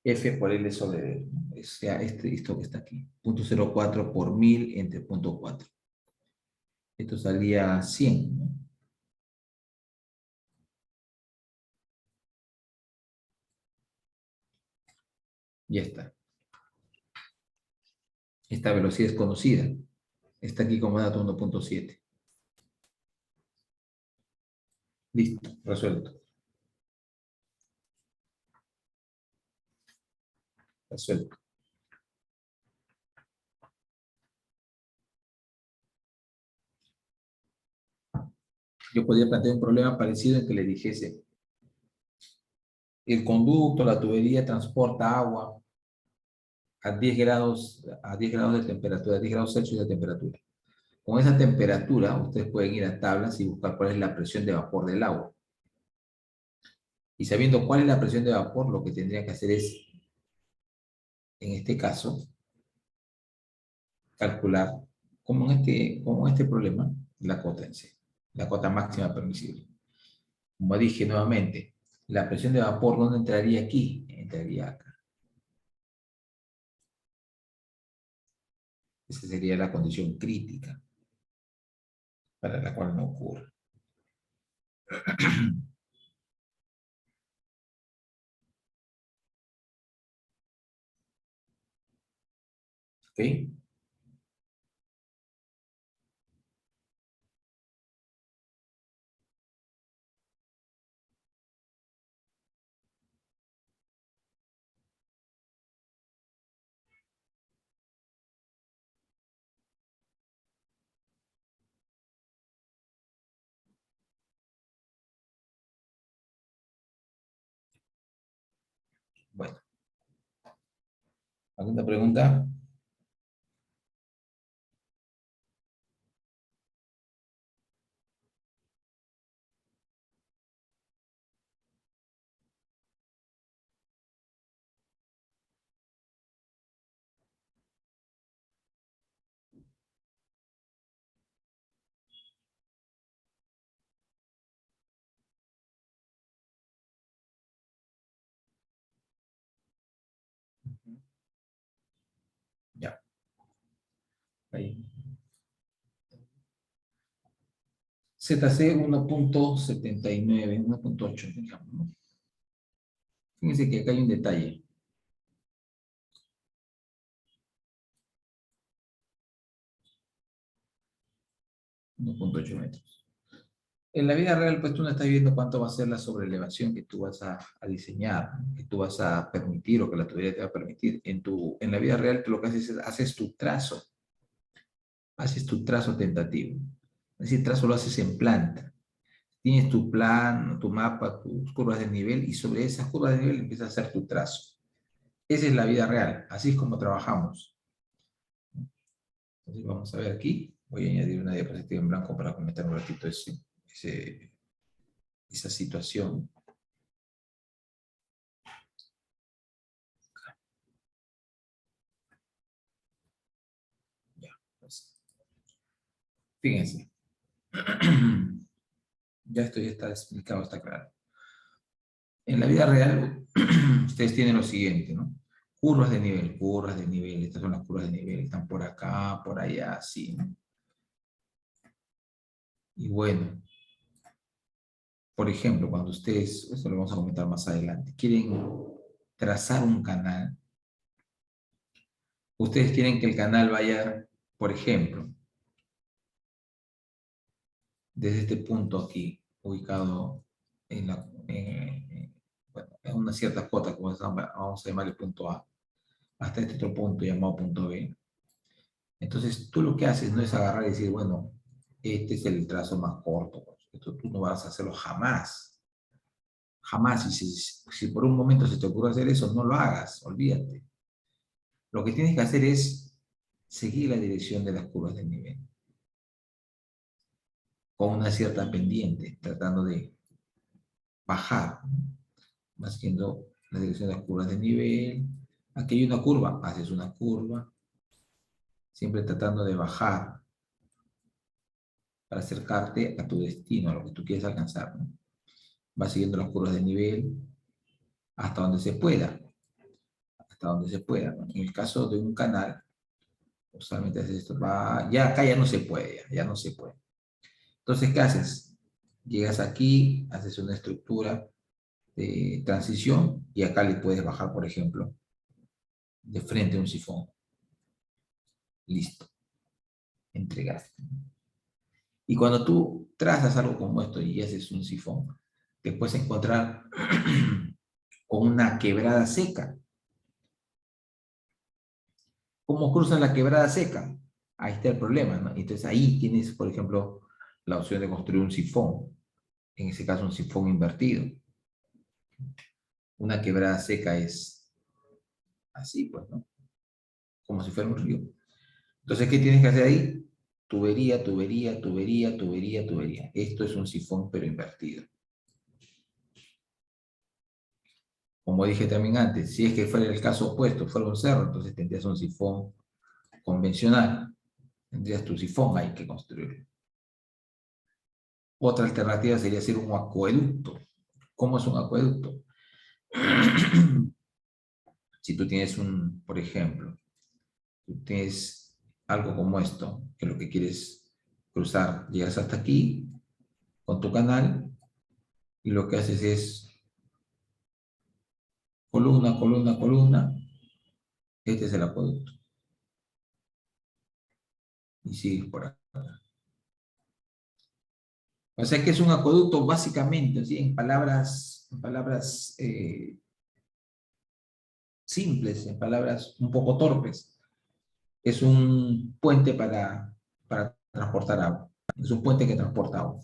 F por L sobre D, ¿no? O sea, esto que está aquí, 0.04 por 1000 entre 0.4. Esto salía 100, ¿no? Ya está. Esta velocidad es conocida. Está aquí como dato 1.7. Listo, resuelto. Resuelto. Yo podría plantear un problema parecido en que le dijese, el conducto, la tubería transporta agua a 10 grados de temperatura, a 10 grados Celsius de temperatura. Con esa temperatura, ustedes pueden ir a tablas y buscar cuál es la presión de vapor del agua. Y sabiendo cuál es la presión de vapor, lo que tendrían que hacer es, en este caso, calcular, como en este problema, la cota en C, la cota máxima permisible. Como dije nuevamente, la presión de vapor, ¿dónde entraría aquí? Entraría acá. Esa sería la condición crítica para la cual no ocurre. ¿Ok? Bueno, ¿alguna pregunta? Ya, ahí. ZC 1.79, 1.8, digamos, ¿no? Fíjense que acá hay un detalle. 1.8 metros. En la vida real, pues tú no estás viendo cuánto va a ser la sobrelevación que tú vas a diseñar, ¿no? Que tú vas a permitir o que la tubería te va a permitir. En la vida real, tú lo que haces es haces tu trazo tentativo. Ese trazo lo haces en planta. Tienes tu plan, tu mapa, tus curvas de nivel y sobre esas curvas de nivel empiezas a hacer tu trazo. Esa es la vida real, así es como trabajamos. Entonces vamos a ver aquí, voy a añadir una diapositiva en blanco para comentar un ratito esa situación. Ya, pues, fíjense. Ya esto ya está explicado, está claro. En la vida real, ustedes tienen lo siguiente, ¿no? Curvas de nivel, curvas de nivel. Estas son las curvas de nivel. Están por acá, por allá, así, ¿no? Y bueno, por ejemplo, cuando ustedes, esto lo vamos a comentar más adelante, quieren trazar un canal, ustedes quieren que el canal vaya, por ejemplo, desde este punto aquí, ubicado bueno, en una cierta cota, como vamos a llamarle punto A, hasta este otro punto llamado punto B. Entonces, tú lo que haces no es agarrar y decir, bueno, este es el trazo más corto. Esto tú no vas a hacerlo jamás. Jamás. Y si por un momento se te ocurre hacer eso, no lo hagas, olvídate. Lo que tienes que hacer es seguir la dirección de las curvas del nivel, con una cierta pendiente, tratando de bajar, ¿no? Vas siguiendo la dirección de las curvas de nivel. Aquí hay una curva, haces una curva, siempre tratando de bajar para acercarte a tu destino, a lo que tú quieres alcanzar, ¿no? Vas siguiendo las curvas de nivel hasta donde se pueda, hasta donde se pueda, ¿no? En el caso de un canal, usualmente haces esto, ya acá ya no se puede, ya no se puede. Entonces, ¿qué haces? Llegas aquí, haces una estructura de transición y acá le puedes bajar, por ejemplo, de frente a un sifón. Listo, entregaste. Y cuando tú trazas algo como esto y haces un sifón, te puedes encontrar con una quebrada seca. ¿Cómo cruzas la quebrada seca? Ahí está el problema, ¿no? Entonces ahí tienes, por ejemplo, la opción de construir un sifón. En ese caso, un sifón invertido. Una quebrada seca es así, pues, ¿no? Como si fuera un río. Entonces, ¿qué tienes que hacer ahí? Tubería, tubería, tubería, tubería, tubería. Esto es un sifón, pero invertido. Como dije también antes, si es que fuera el caso opuesto, fuera un cerro, entonces tendrías un sifón convencional. Tendrías tu sifón ahí que construirlo. Otra alternativa sería hacer un acueducto. ¿Cómo es un acueducto? Si tú tienes por ejemplo, tú tienes algo como esto, que lo que quieres cruzar, llegas hasta aquí con tu canal y lo que haces es columna, columna, columna. Este es el acueducto. Y sigues por acá. O sea que es un acueducto básicamente, ¿sí? En palabras simples, en palabras un poco torpes. Es un puente para transportar agua. Es un puente que transporta agua.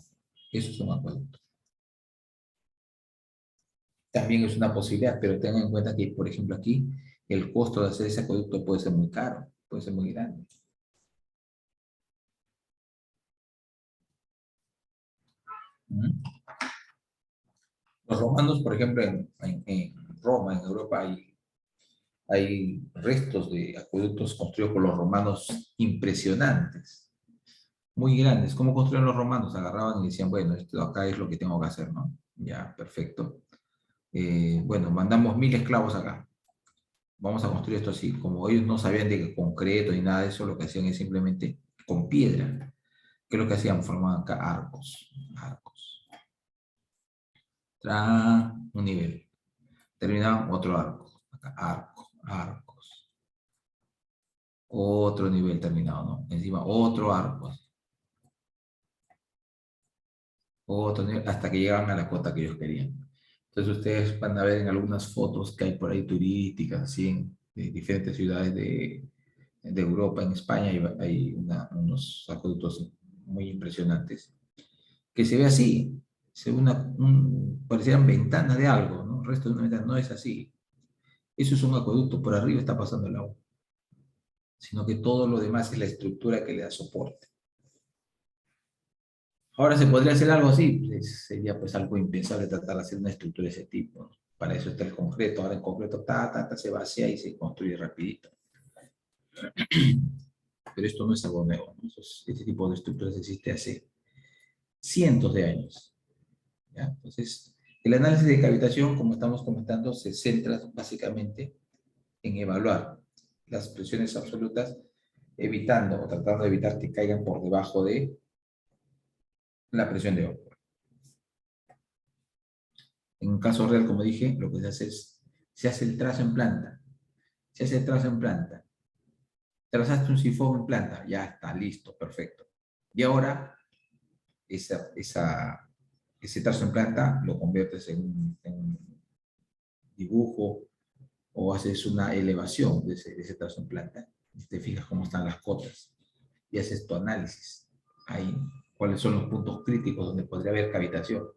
Eso es un acueducto. También es una posibilidad, pero tengan en cuenta que, por ejemplo, aquí el costo de hacer ese acueducto puede ser muy caro, puede ser muy grande. Los romanos, por ejemplo, en Roma, en Europa, hay restos de acueductos construidos por los romanos impresionantes, muy grandes. ¿Cómo construían los romanos? Agarraban y decían, bueno, esto acá es lo que tengo que hacer, ¿no? Ya, perfecto. Bueno, mandamos 1000 esclavos acá. Vamos a construir esto así. Como ellos no sabían de concreto ni nada de eso, lo que hacían es simplemente con piedra. ¿Qué es lo que hacían? Formaban acá arcos. Arcos. Tra, un nivel. Terminaban otro arco. Acá, arco, arcos. Otro nivel terminado, ¿no? Encima otro arco. Otro nivel, hasta que llegaban a la cota que ellos querían. Entonces ustedes van a ver en algunas fotos que hay por ahí turísticas, así en de diferentes ciudades de Europa, en España, hay unos acueductos muy impresionantes, que se ve así, se ve parecieran ventanas de algo, ¿no? El resto de una ventana no es así. Eso es un acueducto, por arriba está pasando el agua, sino que todo lo demás es la estructura que le da soporte. Ahora se podría hacer algo así, pues, sería pues algo impensable tratar de hacer una estructura de ese tipo, ¿no? Para eso está el concreto, ahora el concreto se vacía y se construye rapidito. Pero esto no es algo nuevo, ¿no? Este tipo de estructuras existe hace cientos de años, ¿ya? Entonces, el análisis de cavitación, como estamos comentando, se centra básicamente en evaluar las presiones absolutas, evitando o tratando de evitar que caigan por debajo de la presión de vapor. En un caso real, como dije, lo que se hace es, se hace el trazo en planta. Se hace el trazo en planta. Trazaste un sifón en planta, ya está, listo, perfecto. Y ahora, ese trazo en planta lo conviertes en un dibujo o haces una elevación de ese trazo en planta. Y te fijas cómo están las cotas y haces tu análisis. Ahí, cuáles son los puntos críticos donde podría haber cavitación.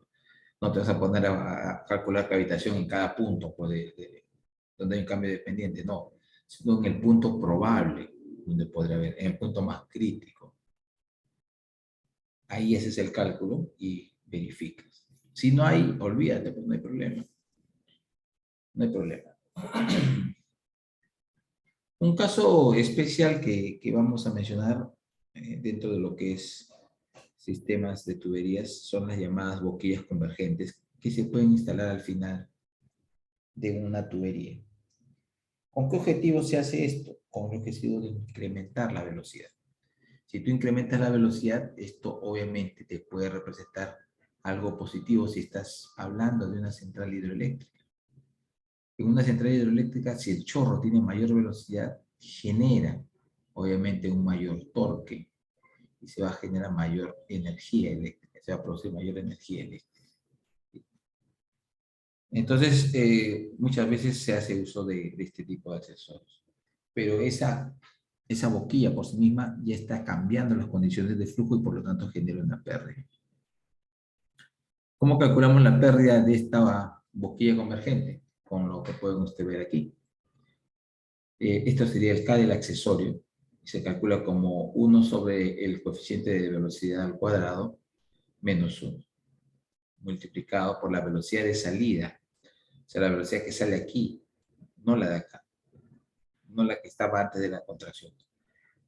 No te vas a poner a calcular cavitación en cada punto pues, donde hay un cambio de pendiente, no, sino en el punto probable donde podría haber, en el punto más crítico. Ahí ese es el cálculo y verificas. Si no hay, olvídate, pues no hay problema. No hay problema. Un caso especial que vamos a mencionar dentro de lo que es sistemas de tuberías son las llamadas boquillas convergentes que se pueden instalar al final de una tubería. ¿Con qué objetivo se hace esto? Con el objetivo de incrementar la velocidad. Si tú incrementas la velocidad, esto obviamente te puede representar algo positivo si estás hablando de una central hidroeléctrica. En una central hidroeléctrica, si el chorro tiene mayor velocidad, genera obviamente un mayor torque y se va a generar mayor energía eléctrica, se va a producir mayor energía eléctrica. Entonces, muchas veces se hace uso de este tipo de accesorios. Pero esa boquilla por sí misma ya está cambiando las condiciones de flujo y por lo tanto genera una pérdida. ¿Cómo calculamos la pérdida de esta boquilla convergente? Con lo que pueden ustedes ver aquí. Esto sería el K del accesorio. Se calcula como 1 sobre el coeficiente de velocidad al cuadrado menos 1, multiplicado por la velocidad de salida. O sea, la velocidad que sale aquí, no la de acá, no la que estaba antes de la contracción.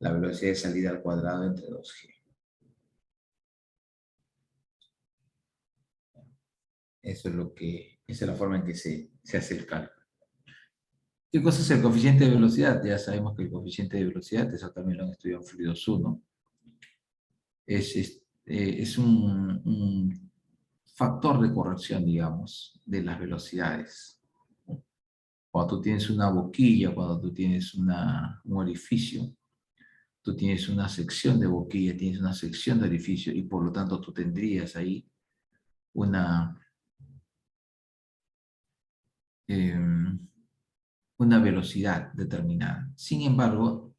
La velocidad de salida al cuadrado entre 2G. Eso es esa es la forma en que se hace el cálculo. ¿Qué cosa es el coeficiente de velocidad? Ya sabemos que el coeficiente de velocidad, eso también lo han estudiado en Fluidos 1, es un factor de corrección, digamos, de las velocidades. Cuando tú tienes una boquilla, cuando tú tienes un orificio, tú tienes una sección de boquilla, tienes una sección de orificio y por lo tanto tú tendrías ahí una, eh, una velocidad determinada. Sin embargo,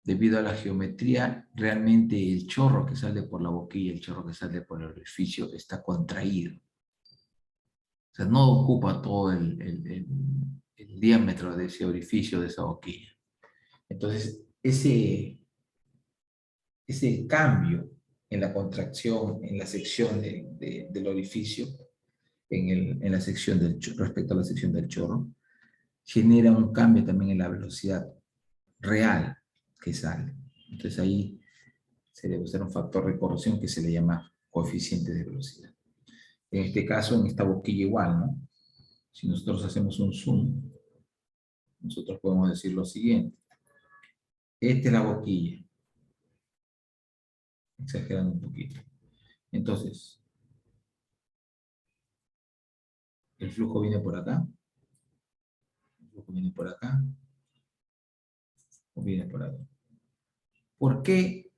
debido a la geometría, realmente el chorro que sale por la boquilla, el chorro que sale por el orificio está contraído. O sea, no ocupa todo el diámetro de ese orificio, de esa boquilla. Entonces, ese cambio en la contracción, en la sección del orificio, en la sección respecto a la sección del chorro, genera un cambio también en la velocidad real que sale. Entonces ahí se debe usar un factor de corrección que se le llama coeficiente de velocidad. En este caso, en esta boquilla igual, ¿no? Si nosotros hacemos un zoom, nosotros podemos decir lo siguiente. Esta es la boquilla. exagerando un poquito. Entonces, el flujo viene por acá, el flujo viene por acá, o viene por acá. ¿Por qué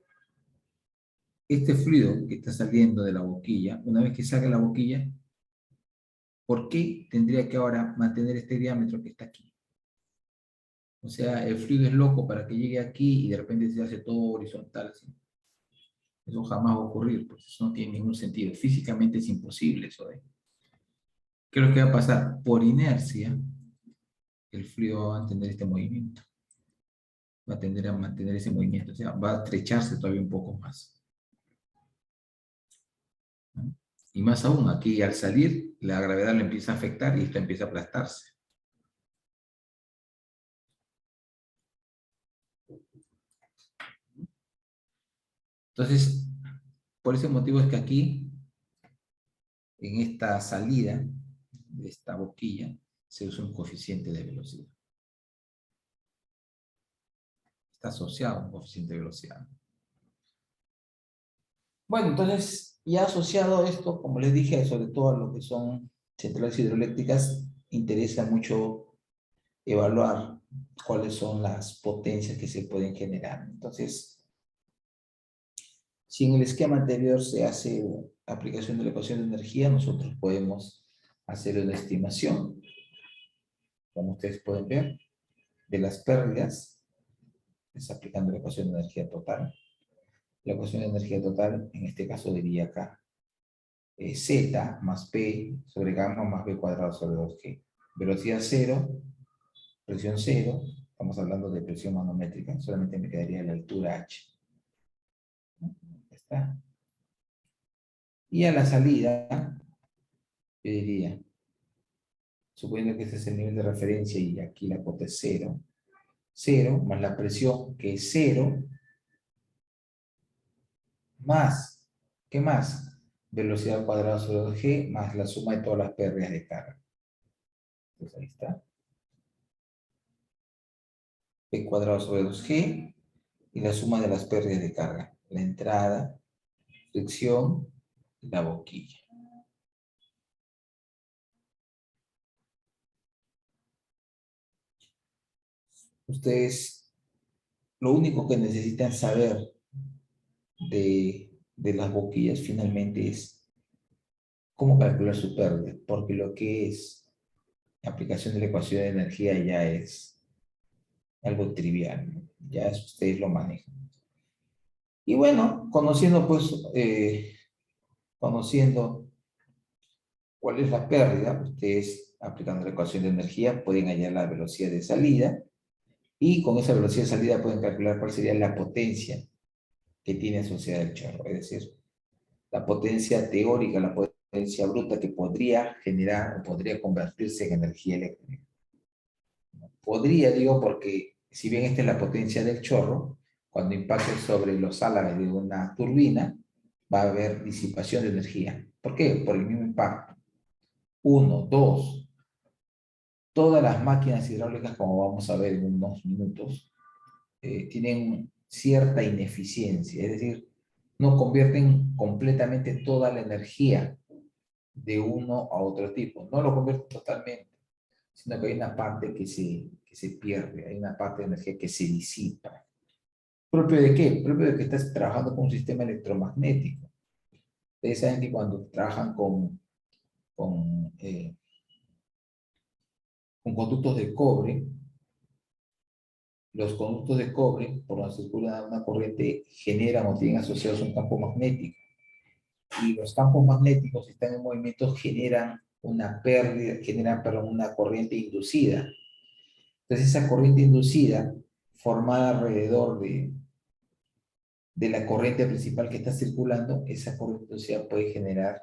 este fluido que está saliendo de la boquilla, una vez que salga la boquilla, por qué tendría que ahora mantener este diámetro que está aquí? O sea, el fluido es loco para que llegue aquí y de repente se hace todo horizontal, así. Eso jamás va a ocurrir, pues eso no tiene ningún sentido. Físicamente es imposible eso. ¿Qué es lo que va a pasar? Por inercia, el fluido va a mantener este movimiento. Va a tender a mantener ese movimiento. O sea, va a estrecharse todavía un poco más. ¿No? Y más aún, aquí al salir, la gravedad lo empieza a afectar y esto empieza a aplastarse. Entonces, por ese motivo es que aquí, en esta salida de esta boquilla, se usa un coeficiente de velocidad. Está asociado a un coeficiente de velocidad. Bueno, entonces, ya asociado a esto, como les dije, sobre todo a lo que son centrales hidroeléctricas, interesa mucho evaluar cuáles son las potencias que se pueden generar. Entonces, si en el esquema anterior se hace aplicación de la ecuación de energía, nosotros podemos hacer una estimación, como ustedes pueden ver, de las pérdidas, es aplicando la ecuación de energía total. La ecuación de energía total, en este caso, diría acá, Z más P sobre gamma más B cuadrado sobre 2G. Velocidad cero, presión cero, estamos hablando de presión manométrica, solamente me quedaría la altura H. ¿Está? Y a la salida, yo diría, suponiendo que este es el nivel de referencia y aquí la cota es cero, cero más la presión que es cero, más, ¿qué más? Velocidad al cuadrado sobre 2G más la suma de todas las pérdidas de carga. Entonces ahí está. P cuadrado sobre 2G y la suma de las pérdidas de carga. La entrada, fricción y la boquilla. Ustedes, lo único que necesitan saber de las boquillas finalmente es cómo calcular su pérdida, porque lo que es aplicación de la ecuación de energía ya es algo trivial, ¿no? Ya eso ustedes lo manejan. Y bueno, conociendo pues, conociendo cuál es la pérdida, ustedes aplicando la ecuación de energía pueden hallar la velocidad de salida y con esa velocidad de salida pueden calcular cuál sería la potencia que tiene asociada el chorro, es decir, la potencia teórica, la potencia bruta que podría generar o podría convertirse en energía eléctrica. Podría, digo, porque si bien esta es la potencia del chorro, cuando impacte sobre los álabes de una turbina, va a haber disipación de energía. ¿Por qué? Por el mismo impacto. Uno, dos, todas las máquinas hidráulicas, como vamos a ver en unos minutos, tienen cierta ineficiencia, es decir, no convierten completamente toda la energía de uno a otro tipo, no lo convierten totalmente, sino que hay una parte que se pierde, hay una parte de energía que se disipa. ¿Propio de qué? Propio de que estás trabajando con un sistema electromagnético. Ustedes saben que cuando trabajan con, eh, con conductos de cobre, los conductos de cobre, por donde circula una corriente, generan o tienen asociados un campo magnético. Y los campos magnéticos, si están en movimiento, generan una pérdida, generan, perdón, una corriente inducida. Entonces, esa corriente inducida, formada alrededor de la corriente principal que está circulando, esa corriente inducida puede generar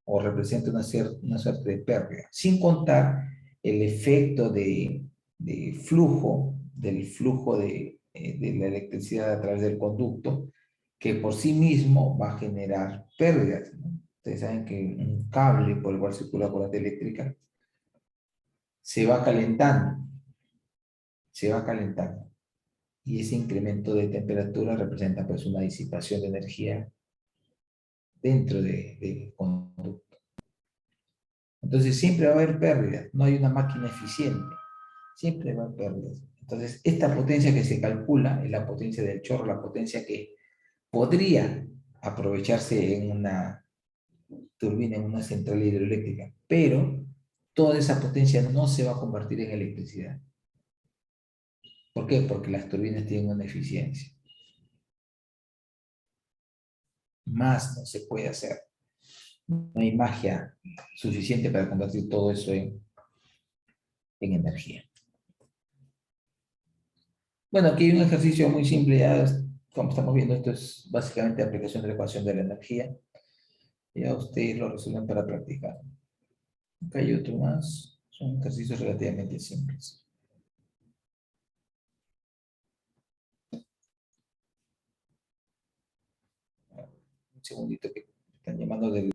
o representa una suerte de pérdida, sin contar el efecto de flujo, del flujo de la electricidad a través del conducto, que por sí mismo va a generar pérdidas, ¿no? Ustedes saben que un cable por el cual circula la corriente eléctrica se va calentando, se va calentando. y ese incremento de temperatura representa pues una disipación de energía dentro del conducto. Entonces siempre va a haber pérdidas, no hay una máquina eficiente, siempre va a haber pérdidas. Entonces esta potencia que se calcula es la potencia del chorro, la potencia que podría aprovecharse en una turbina, en una central hidroeléctrica, pero toda esa potencia no se va a convertir en electricidad. ¿Por qué? Porque las turbinas tienen una eficiencia. Más no se puede hacer. No hay magia suficiente para convertir todo eso en energía. Bueno, aquí hay un ejercicio muy simple, ya como estamos viendo, esto es básicamente aplicación de la ecuación de la energía. Ya ustedes lo resuelven para practicar. Acá hay otro más, son ejercicios relativamente simples. Un segundito que me están llamando del...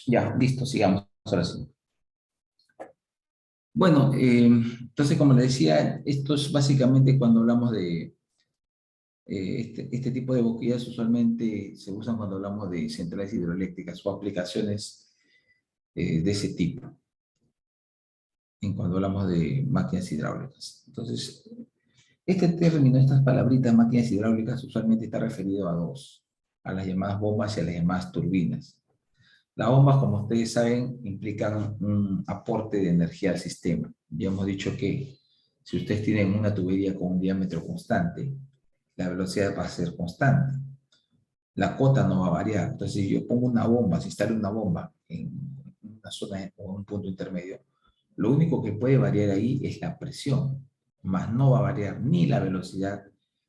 Ya, listo, sigamos. Ahora sí. Bueno, entonces como les decía, esto es básicamente cuando hablamos de este tipo de boquillas usualmente se usan cuando hablamos de centrales hidroeléctricas o aplicaciones de ese tipo, en cuando hablamos de máquinas hidráulicas. Entonces, este término, estas palabritas máquinas hidráulicas, usualmente está referido a dos, a las llamadas bombas y a las llamadas turbinas. Las bombas, como ustedes saben, implican un aporte de energía al sistema. Ya hemos dicho que si ustedes tienen una tubería con un diámetro constante, la velocidad va a ser constante. La cota no va a variar. Entonces, si yo pongo una bomba, si instalo una bomba en una zona o un punto intermedio, lo único que puede variar ahí es la presión, más no va a variar ni la velocidad,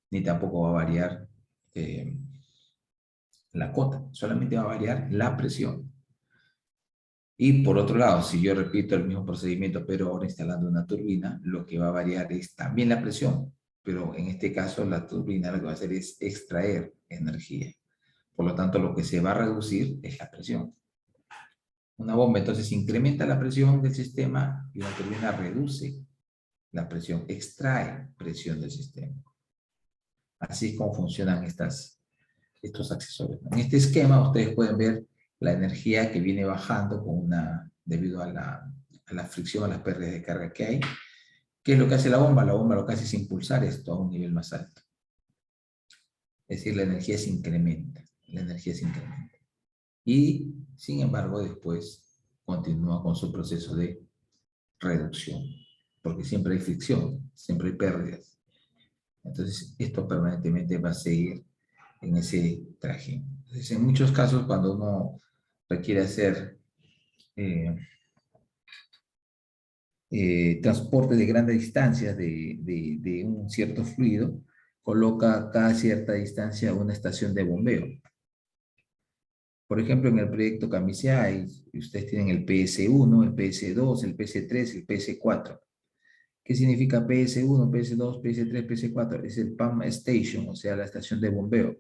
ni tampoco va a variar eh, la cota, solamente va a variar la presión. Y por otro lado, si yo repito el mismo procedimiento, pero ahora instalando una turbina, lo que va a variar es también la presión, pero en este caso la turbina lo que va a hacer es extraer energía. Por lo tanto, lo que se va a reducir es la presión. Una bomba entonces incrementa la presión del sistema y una turbina reduce la presión, extrae presión del sistema. Así es como funcionan estos accesorios. En este esquema ustedes pueden ver la energía que viene bajando debido a la fricción, a las pérdidas de carga que hay. ¿Qué es lo que hace la bomba? La bomba lo que hace es impulsar esto a un nivel más alto. Es decir, la energía se incrementa. La energía se incrementa. Y, sin embargo, después continúa con su proceso de reducción, porque siempre hay fricción, siempre hay pérdidas. Entonces, esto permanentemente va a seguir en ese traje. Entonces, en muchos casos, cuando uno requiere hacer eh, transporte de grandes distancias de un cierto fluido, coloca cada cierta distancia una estación de bombeo. Por ejemplo, en el proyecto Camisea, ustedes tienen el PS1, el PS2, el PS3, el PS4. ¿Qué significa PS1, PS2, PS3, PS4? Es el Pump Station, o sea, la estación de bombeo,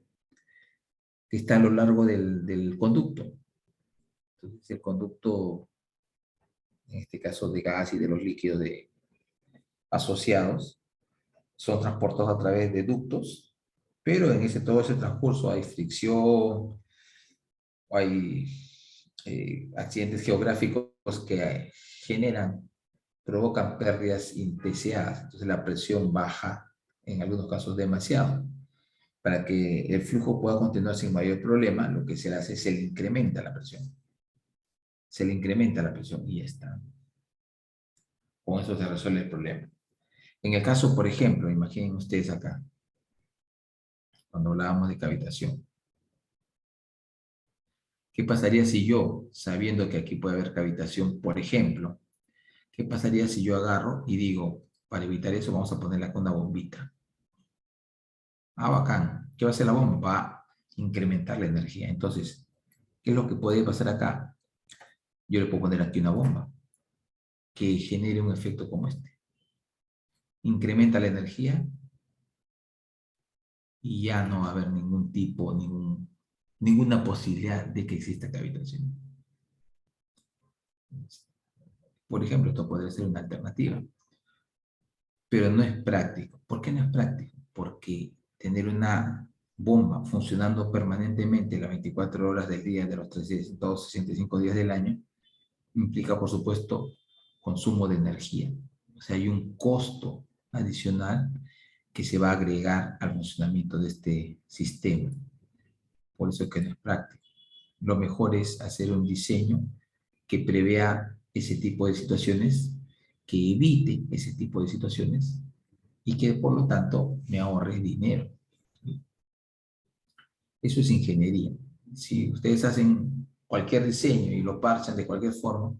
que está a lo largo del conducto. Entonces, el conducto, en este caso de gas y de los líquidos asociados, son transportados a través de ductos, pero en todo ese transcurso hay fricción, hay accidentes geográficos que provocan pérdidas indeseadas. Entonces la presión baja, en algunos casos demasiado. Para que el flujo pueda continuar sin mayor problema, lo que se hace es se le incrementa la presión. Se le incrementa la presión y ya está. Con eso se resuelve el problema. En el caso, por ejemplo, imaginen ustedes acá, cuando hablábamos de cavitación. ¿Qué pasaría si yo, sabiendo que aquí puede haber cavitación, por ejemplo, qué pasaría si yo agarro y digo, para evitar eso vamos a ponerle acá una bombita? Ah, bacán. ¿Qué va a hacer la bomba? Va a incrementar la energía. Entonces, ¿qué es lo que puede pasar acá? Yo le puedo poner aquí una bomba que genere un efecto como este. Incrementa la energía y ya no va a haber ningún tipo, ninguna posibilidad de que exista cavitación. Por ejemplo, esto podría ser una alternativa, pero no es práctico. ¿Por qué no es práctico? Porque tener una bomba funcionando permanentemente las 24 horas del día de los 365 días del año implica, por supuesto, consumo de energía. O sea, hay un costo adicional que se va a agregar al funcionamiento de este sistema. Por eso es que no es práctico. Lo mejor es hacer un diseño que prevea ese tipo de situaciones, que evite ese tipo de situaciones y que por lo tanto me ahorre dinero. Eso es ingeniería. Si ustedes hacen cualquier diseño y lo parchan de cualquier forma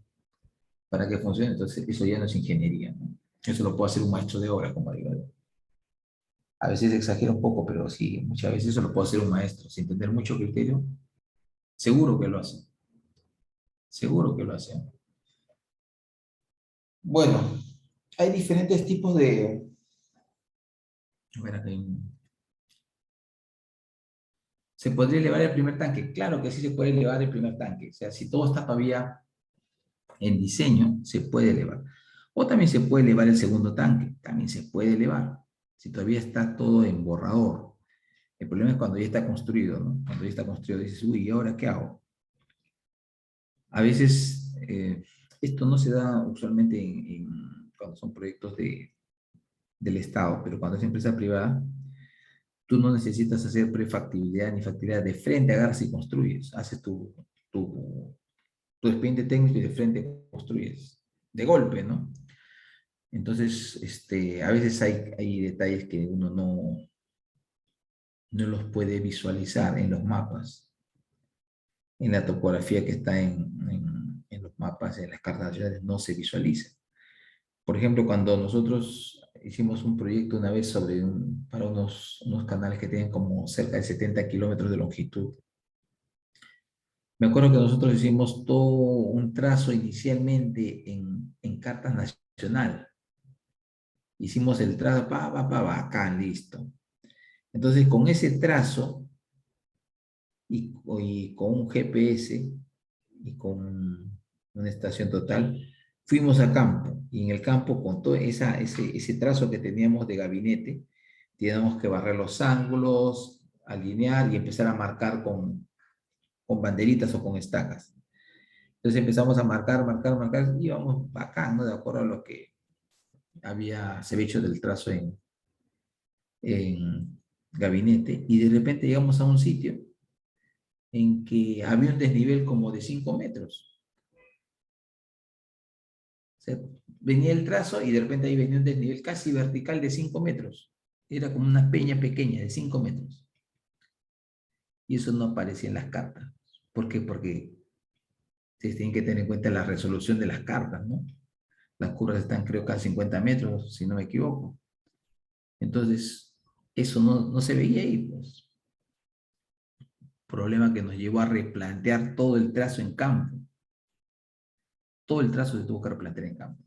para que funcione, entonces eso ya no es ingeniería, ¿no? Eso lo puede hacer un maestro de obra, como digo yo. A veces exagera un poco, pero sí, muchas veces eso lo puede hacer un maestro. Sin tener mucho criterio, seguro que lo hace. Seguro que lo hace. Bueno, hay diferentes tipos de... A ver, acá ¿se podría elevar el primer tanque? Claro que sí se puede elevar el primer tanque. O sea, si todo está todavía en diseño, se puede elevar. O también se puede elevar el segundo tanque. También se puede elevar. Si todavía está todo en borrador. El problema es cuando ya está construido, ¿no? Cuando ya está construido, dices, uy, ¿y ahora qué hago? A veces esto no se da usualmente cuando son proyectos del Estado, pero cuando es empresa privada, tú no necesitas hacer prefactibilidad ni factibilidad. De frente agarras y construyes. Haces tu, tu expediente técnico y de frente construyes. De golpe, ¿no? Entonces, a veces hay detalles que uno no los puede visualizar en los mapas, en la topografía que está en los mapas, en las cartas nacionales, no se visualiza. Por ejemplo, cuando nosotros hicimos un proyecto una vez para unos canales que tienen como cerca de 70 kilómetros de longitud, me acuerdo que nosotros hicimos todo un trazo inicialmente en cartas nacional. Hicimos el trazo, acá, listo. Entonces, con ese trazo y con un GPS y con una estación total, fuimos a campo. Y en el campo, con todo ese trazo que teníamos de gabinete, teníamos que barrer los ángulos, alinear y empezar a marcar con banderitas o con estacas. Entonces empezamos a marcar, y íbamos bacán, ¿no? De acuerdo a lo que se había hecho del trazo en gabinete. Y de repente llegamos a un sitio en que había un desnivel como de 5 metros. O sea, venía el trazo y de repente ahí venía un desnivel casi vertical de 5 metros. Era como una peña pequeña de 5 metros. Y eso no aparecía en las cartas. ¿Por qué? Porque ustedes tienen que tener en cuenta la resolución de las cartas, ¿no? Las curvas están creo que a 50 metros, si no me equivoco. Entonces, Eso no se veía ahí, pues. Problema que nos llevó a replantear todo el trazo en campo. Todo el trazo se tuvo que replantear en campo.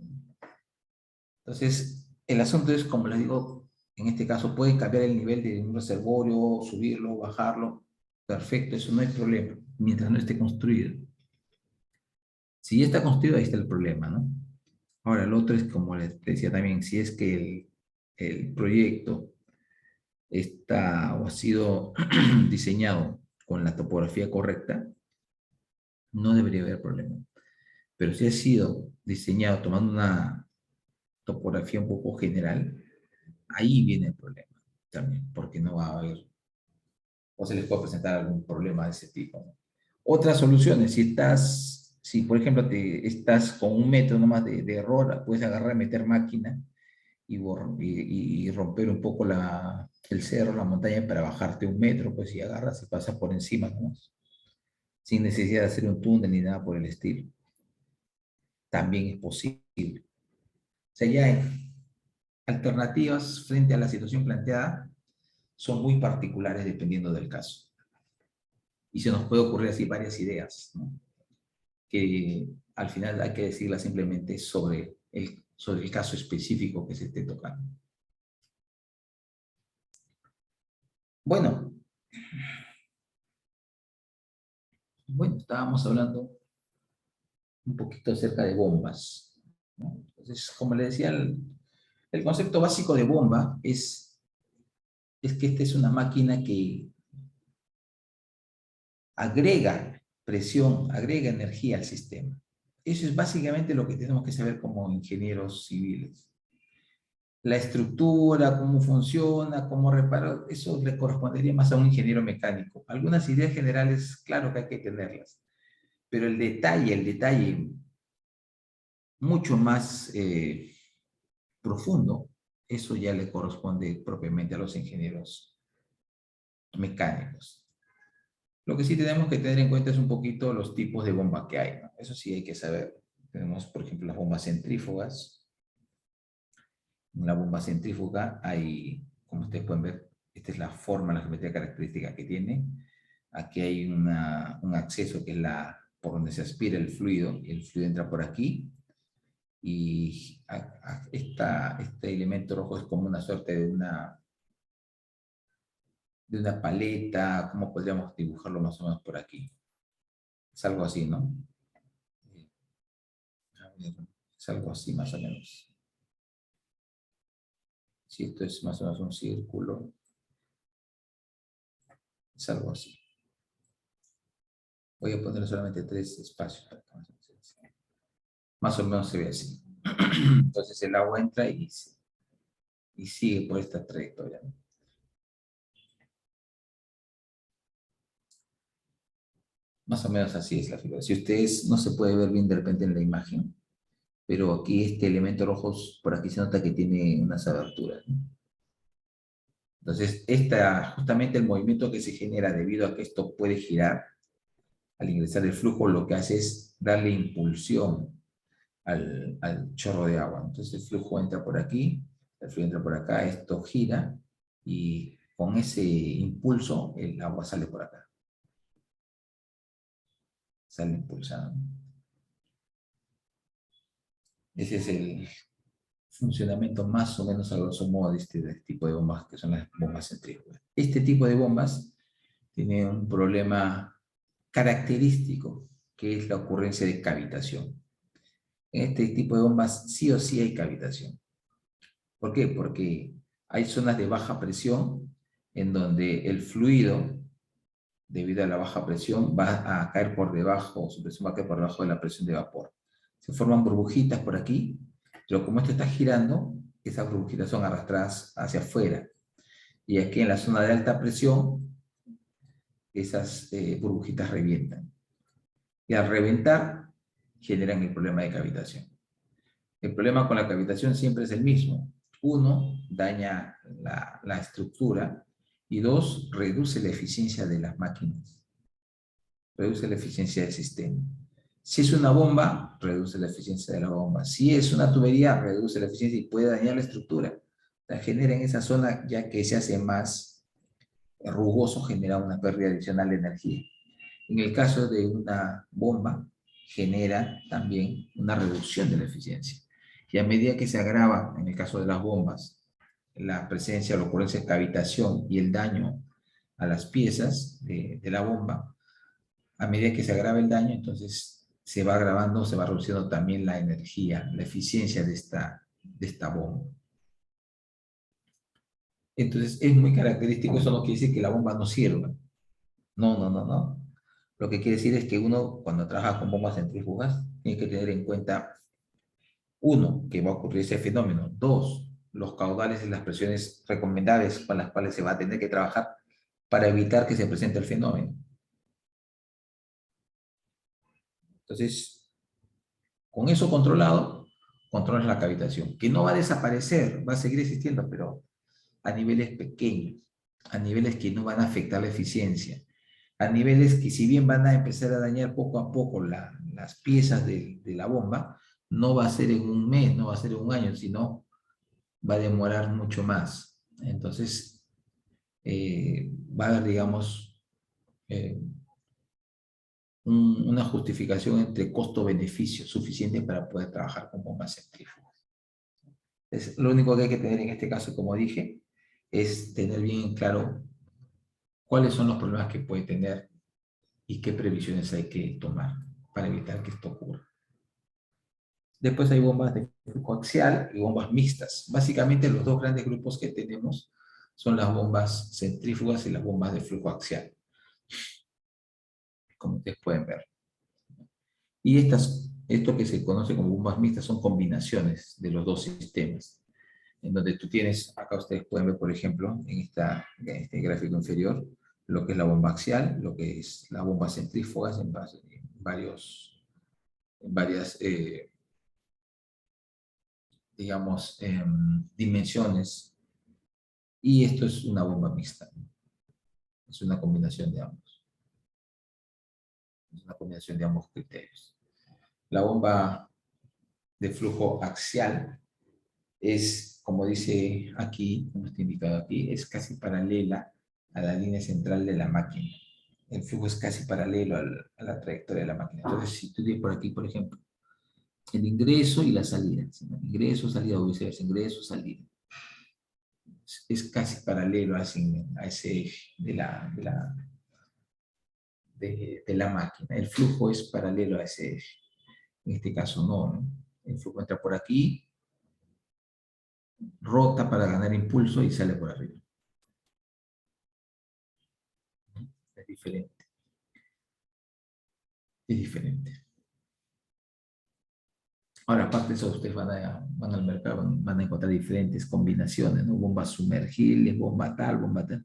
Entonces, el asunto es, como les digo, en este caso puede cambiar el nivel de un reservorio, subirlo, bajarlo. Perfecto, eso no hay problema, mientras no esté construido. Si ya está construido, ahí está el problema, ¿no? Ahora, el otro es, como les decía también, si es que el proyecto está o ha sido diseñado con la topografía correcta, no debería haber problema. Pero si ha sido diseñado tomando una topografía un poco general, ahí viene el problema también, porque no va a haber, o se les puede presentar algún problema de ese tipo, ¿no? Otras soluciones, si por ejemplo estás con 1 metro nomás de error, puedes agarrar, meter máquina y romper un poco el cerro, la montaña para bajarte 1 metro, pues y agarras y pasas por encima nomás, sin necesidad de hacer un túnel ni nada por el estilo. También es posible. O sea, ya hay alternativas frente a la situación planteada, son muy particulares dependiendo del caso. Y se nos puede ocurrir así varias ideas, ¿no? Que al final hay que decirlas simplemente sobre el caso específico que se esté tocando. Bueno, estábamos hablando un poquito acerca de bombas, ¿no? Entonces, como le decía, el concepto básico de bomba es que esta es una máquina que agrega presión, agrega energía al sistema. Eso es básicamente lo que tenemos que saber como ingenieros civiles. La estructura, cómo funciona, cómo reparar, eso le correspondería más a un ingeniero mecánico. Algunas ideas generales, claro que hay que tenerlas, pero el detalle mucho más profundo, eso ya le corresponde propiamente a los ingenieros mecánicos. Lo que sí tenemos que tener en cuenta es un poquito los tipos de bomba que hay, ¿no? Eso sí hay que saber. Tenemos, por ejemplo, las bombas centrífugas. En la bomba centrífuga hay, como ustedes pueden ver, esta es la forma, la geometría característica que tiene. Aquí hay un acceso que es por donde se aspira el fluido, y el fluido entra por aquí, y este elemento rojo es como una suerte de una paleta. ¿Cómo podríamos dibujarlo más o menos por aquí? Es algo así, ¿no? A ver, es algo así más o menos. Si esto es más o menos un círculo, es algo así. Voy a poner solamente 3 espacios. Más o menos se ve así. Entonces el agua entra y sigue por esta trayectoria, ¿no? Más o menos así es la figura. Si ustedes no se puede ver bien de repente en la imagen, pero aquí este elemento rojo, por aquí se nota que tiene unas aberturas, ¿no? Entonces, justamente el movimiento que se genera debido a que esto puede girar, al ingresar el flujo, lo que hace es darle impulsión al chorro de agua. Entonces, el flujo entra por aquí, el flujo entra por acá, esto gira, y con ese impulso, el agua sale por acá. Sale impulsado. Ese es el funcionamiento más o menos a grosso modo de este tipo de bombas, que son las bombas centrífugas. Este tipo de bombas tiene un problema característico, que es la ocurrencia de cavitación. En este tipo de bombas sí o sí hay cavitación. ¿Por qué? Porque hay zonas de baja presión en donde el fluido, debido a la baja presión, va a caer por debajo, su presión va a caer por debajo de la presión de vapor. Se forman burbujitas por aquí, pero como esto está girando, esas burbujitas son arrastradas hacia afuera. Y aquí en la zona de alta presión, esas burbujitas revientan. Y al reventar, generan el problema de cavitación. El problema con la cavitación siempre es el mismo. Uno, daña la estructura, y dos, reduce la eficiencia de las máquinas. Reduce la eficiencia del sistema. Si es una bomba, reduce la eficiencia de la bomba. Si es una tubería, reduce la eficiencia y puede dañar la estructura. La genera en esa zona, ya que se hace más rugoso, genera una pérdida adicional de energía. En el caso de una bomba, genera también una reducción de la eficiencia. Y a medida que se agrava, en el caso de las bombas, la presencia o la ocurrencia de cavitación y el daño a las piezas de la bomba, a medida que se agrava el daño, entonces se va agravando, se va reduciendo también la energía, la eficiencia de esta bomba. Entonces es muy característico, eso no quiere decir que la bomba no sirva. No, no, no, no. Lo que quiere decir es que uno, cuando trabaja con bombas centrífugas, tiene que tener en cuenta, uno, que va a ocurrir ese fenómeno. Dos, los caudales y las presiones recomendables con las cuales se va a tener que trabajar para evitar que se presente el fenómeno. Entonces, con eso controlado, controlas la cavitación, que no va a desaparecer, va a seguir existiendo, pero a niveles pequeños, a niveles que no van a afectar la eficiencia, a niveles que si bien van a empezar a dañar poco a poco las piezas de la bomba, no va a ser en un mes, no va a ser en un año, sino va a demorar mucho más. Entonces, va a haber, digamos, eh, una justificación entre costo-beneficio suficiente para poder trabajar con bombas centrífugas. Lo único que hay que tener en este caso, como dije, es tener bien claro cuáles son los problemas que puede tener y qué previsiones hay que tomar para evitar que esto ocurra. Después hay bombas de flujo axial y bombas mixtas. Básicamente los dos grandes grupos que tenemos son las bombas centrífugas y las bombas de flujo axial, como ustedes pueden ver. Y esto que se conoce como bombas mixtas son combinaciones de los dos sistemas, en donde tú tienes, acá ustedes pueden ver, por ejemplo, en este gráfico inferior, lo que es la bomba axial, lo que es la bomba centrífugas en varias digamos, dimensiones. Y esto es una bomba mixta. Es una combinación de ambos. Es una combinación de ambos criterios. La bomba de flujo axial es, como dice aquí, como está indicado aquí, es casi paralela a la línea central de la máquina. El flujo es casi paralelo a la trayectoria de la máquina. Entonces, si tú tienes por aquí, por ejemplo, el ingreso y la salida, ingreso, salida, o viceversa, ingreso, salida, es casi paralelo a ese eje de la máquina. El flujo es paralelo a ese eje. En este caso no, ¿no? El flujo entra por aquí, rota para ganar impulso y sale por arriba. Es diferente. Es diferente. Ahora, aparte de eso, ustedes van al mercado, van a encontrar diferentes combinaciones, ¿no? Bombas sumergibles, bomba tal, bomba tal.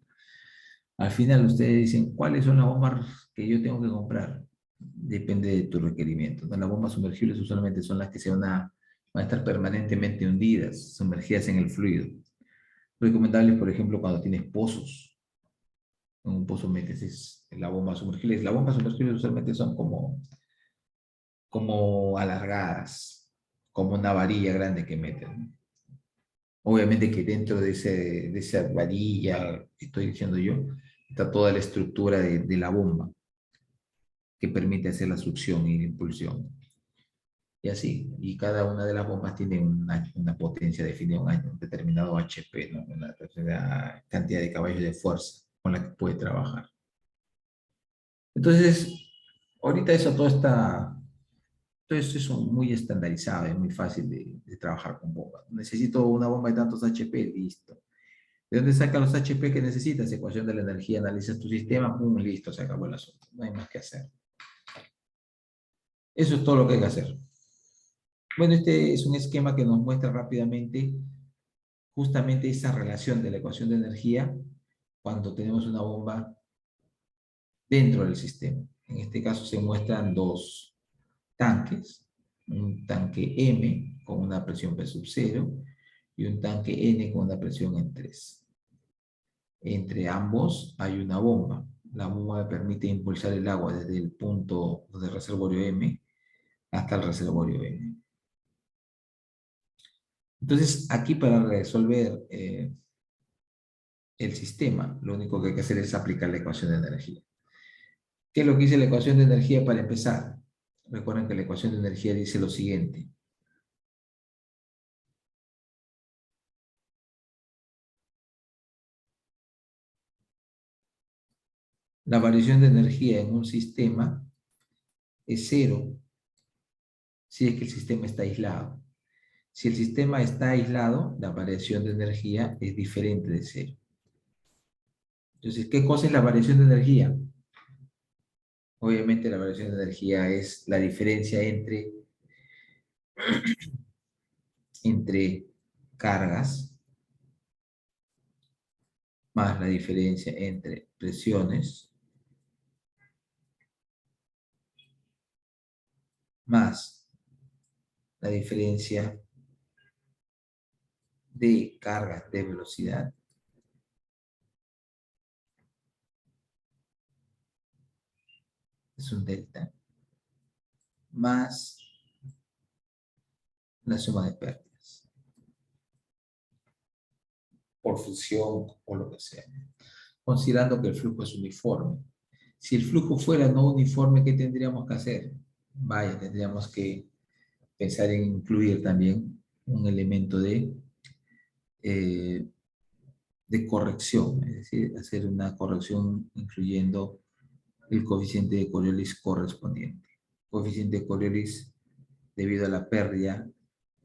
Al final ustedes dicen, ¿cuáles son las bombas que yo tengo que comprar? Depende de tu requerimiento, ¿no? Las bombas sumergibles usualmente son las que van a estar permanentemente hundidas, sumergidas en el fluido. Recomendables, por ejemplo, cuando tienes pozos. En un pozo metes la bomba sumergible. Las bombas sumergibles usualmente son como alargadas, como una varilla grande que meten, ¿no? Obviamente que dentro de esa varilla, estoy diciendo yo, está toda la estructura de la bomba que permite hacer la succión y la impulsión. Y así, y cada una de las bombas tiene una potencia definida, un determinado HP, ¿no? Una determinada cantidad de caballos de fuerza con la que puede trabajar. Entonces, ahorita todo esto es muy estandarizado, es muy fácil de trabajar con bombas. Necesito una bomba de tantos HP, listo. ¿De dónde saca los HP que necesitas? Ecuación de la energía, analizas tu sistema, pum, listo, se acabó el asunto. No hay más que hacer. Eso es todo lo que hay que hacer. Bueno, este es un esquema que nos muestra rápidamente justamente esa relación de la ecuación de energía cuando tenemos una bomba dentro del sistema. En este caso se muestran dos tanques, un tanque M con una presión P sub 0 y un tanque N con una presión en 3. Entre ambos hay una bomba. La bomba permite impulsar el agua desde el punto del reservorio M hasta el reservorio N. Entonces, aquí para resolver el sistema, lo único que hay que hacer es aplicar la ecuación de energía. ¿Qué es lo que dice la ecuación de energía para empezar? Recuerden que la ecuación de energía dice lo siguiente. La variación de energía en un sistema es cero si es que el sistema está aislado. Si el sistema está aislado, la variación de energía es diferente de cero. Entonces, ¿qué cosa es la variación de energía? Obviamente la variación de energía es la diferencia entre cargas más la diferencia entre presiones más la diferencia de cargas de velocidad es un delta más la suma de pérdidas por fusión o lo que sea, considerando que el flujo es uniforme. Si el flujo fuera no uniforme, ¿qué tendríamos que hacer? Vaya, tendríamos que pensar en incluir también un elemento eh, de corrección, es decir, hacer una corrección incluyendo el coeficiente de Coriolis correspondiente. Coeficiente de Coriolis debido a la pérdida,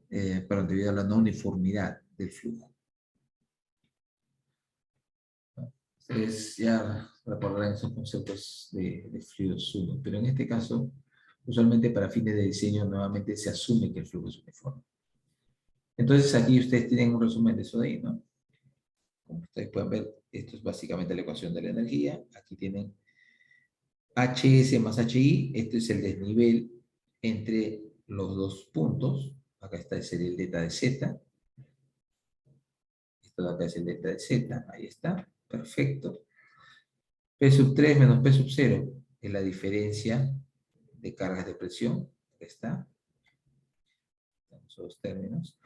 perdón, debido a la no uniformidad del flujo. Ustedes ya recordarán esos conceptos de fluidos 1, pero en este caso, usualmente para fines de diseño, nuevamente se asume que el flujo es uniforme. Entonces aquí ustedes tienen un resumen de eso de ahí, ¿no? Como ustedes pueden ver, esto es básicamente la ecuación de la energía. Aquí tienen HS más HI, este es el desnivel entre los dos puntos. Acá está el delta de Z. Esto de acá es el delta de Z. Ahí está. Perfecto. P sub 3 menos P sub 0 es la diferencia de cargas de presión. Acá está. Tenemos dos términos.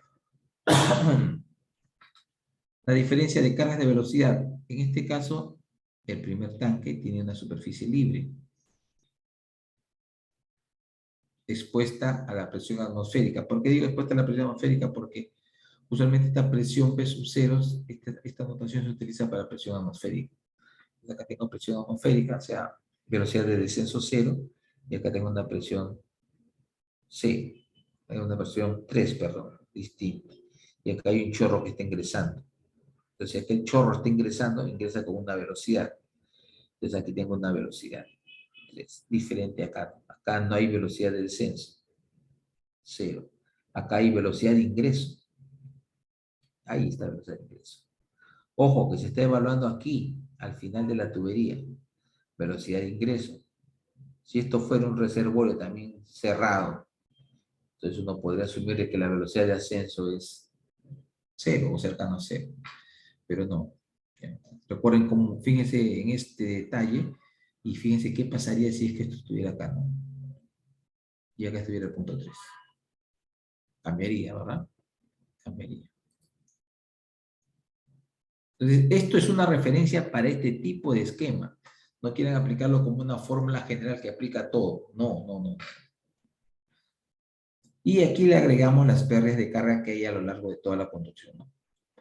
La diferencia de cargas de velocidad. En este caso, el primer tanque tiene una superficie libre, expuesta a la presión atmosférica. ¿Por qué digo expuesta a la presión atmosférica? Porque usualmente esta presión P sub 0, esta notación se utiliza para presión atmosférica. Acá tengo presión atmosférica, o sea, velocidad de descenso 0, y acá tengo una presión C, una presión 3, perdón, distinta. Y acá hay un chorro que está ingresando. Entonces, si aquí el chorro está ingresando, ingresa con una velocidad. Entonces, aquí tengo una velocidad. Es diferente acá. Acá no hay velocidad de descenso. 0. Acá hay velocidad de ingreso. Ahí está la velocidad de ingreso. Ojo, que se está evaluando aquí, al final de la tubería. Velocidad de ingreso. Si esto fuera un reservorio también cerrado, entonces uno podría asumir que la velocidad de ascenso es 0 o cercano a 0. Pero no. Recuerden cómo, fíjense en este detalle y fíjense qué pasaría si es que esto estuviera acá, ¿no? Y acá estuviera el punto 3. Cambiaría, ¿verdad? Cambiaría. Entonces, esto es una referencia para este tipo de esquema. No quieren aplicarlo como una fórmula general que aplica a todo. No, no, no. Y aquí le agregamos las pérdidas de carga que hay a lo largo de toda la conducción, ¿no?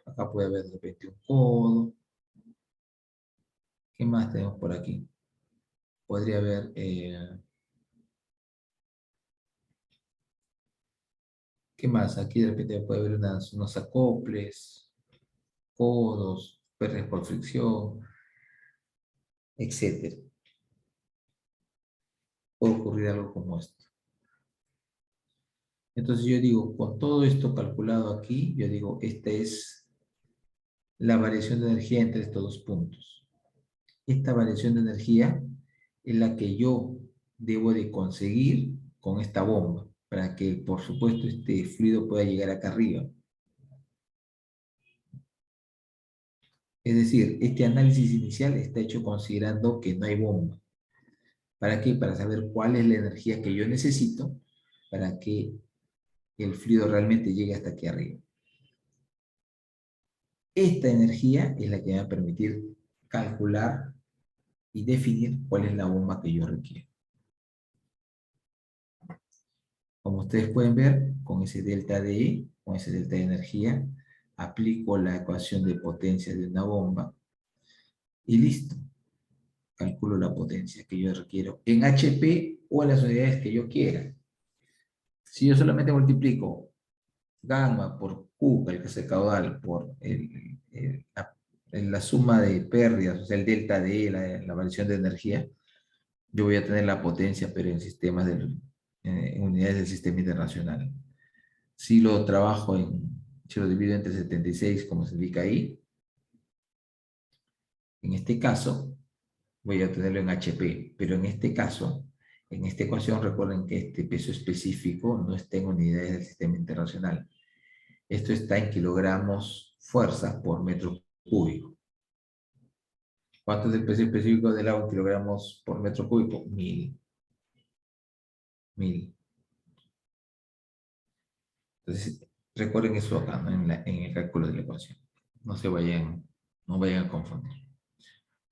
Acá puede haber de repente un codo. ¿Qué más tenemos por aquí? Podría haber... ¿qué más? Aquí de repente puede haber unos acoples, codos, pérdidas por fricción, etcétera. Puede ocurrir algo como esto. Entonces yo digo, con todo esto calculado aquí, yo digo, esta es la variación de energía entre estos dos puntos. Esta variación de energía es la que yo debo de conseguir con esta bomba, para que, por supuesto, este fluido pueda llegar acá arriba. Es decir, este análisis inicial está hecho considerando que no hay bomba. ¿Para qué? Para saber cuál es la energía que yo necesito para que el fluido realmente llegue hasta aquí arriba. Esta energía es la que me va a permitir calcular y definir cuál es la bomba que yo requiero. Como ustedes pueden ver, con ese delta de E, con ese delta de energía, aplico la ecuación de potencia de una bomba y listo. Calculo la potencia que yo requiero en HP o en las unidades que yo quiera. Si yo solamente multiplico gamma por Q, que es el caudal, por la suma de pérdidas, o sea, el delta de E, la variación de energía, yo voy a tener la potencia, pero en sistemas en unidades del sistema internacional. Si lo trabajo si lo divido entre 76, como se indica ahí, en este caso, voy a tenerlo en HP, pero en este caso, en esta ecuación, recuerden que este peso específico no está en unidades del sistema internacional. Esto está en kilogramos fuerza por metro cúbico. ¿Cuánto es el peso específico del agua en kilogramos por metro cúbico? 1000. 1000. Entonces, recuerden eso acá, ¿no? En el cálculo de la ecuación. No vayan a confundir.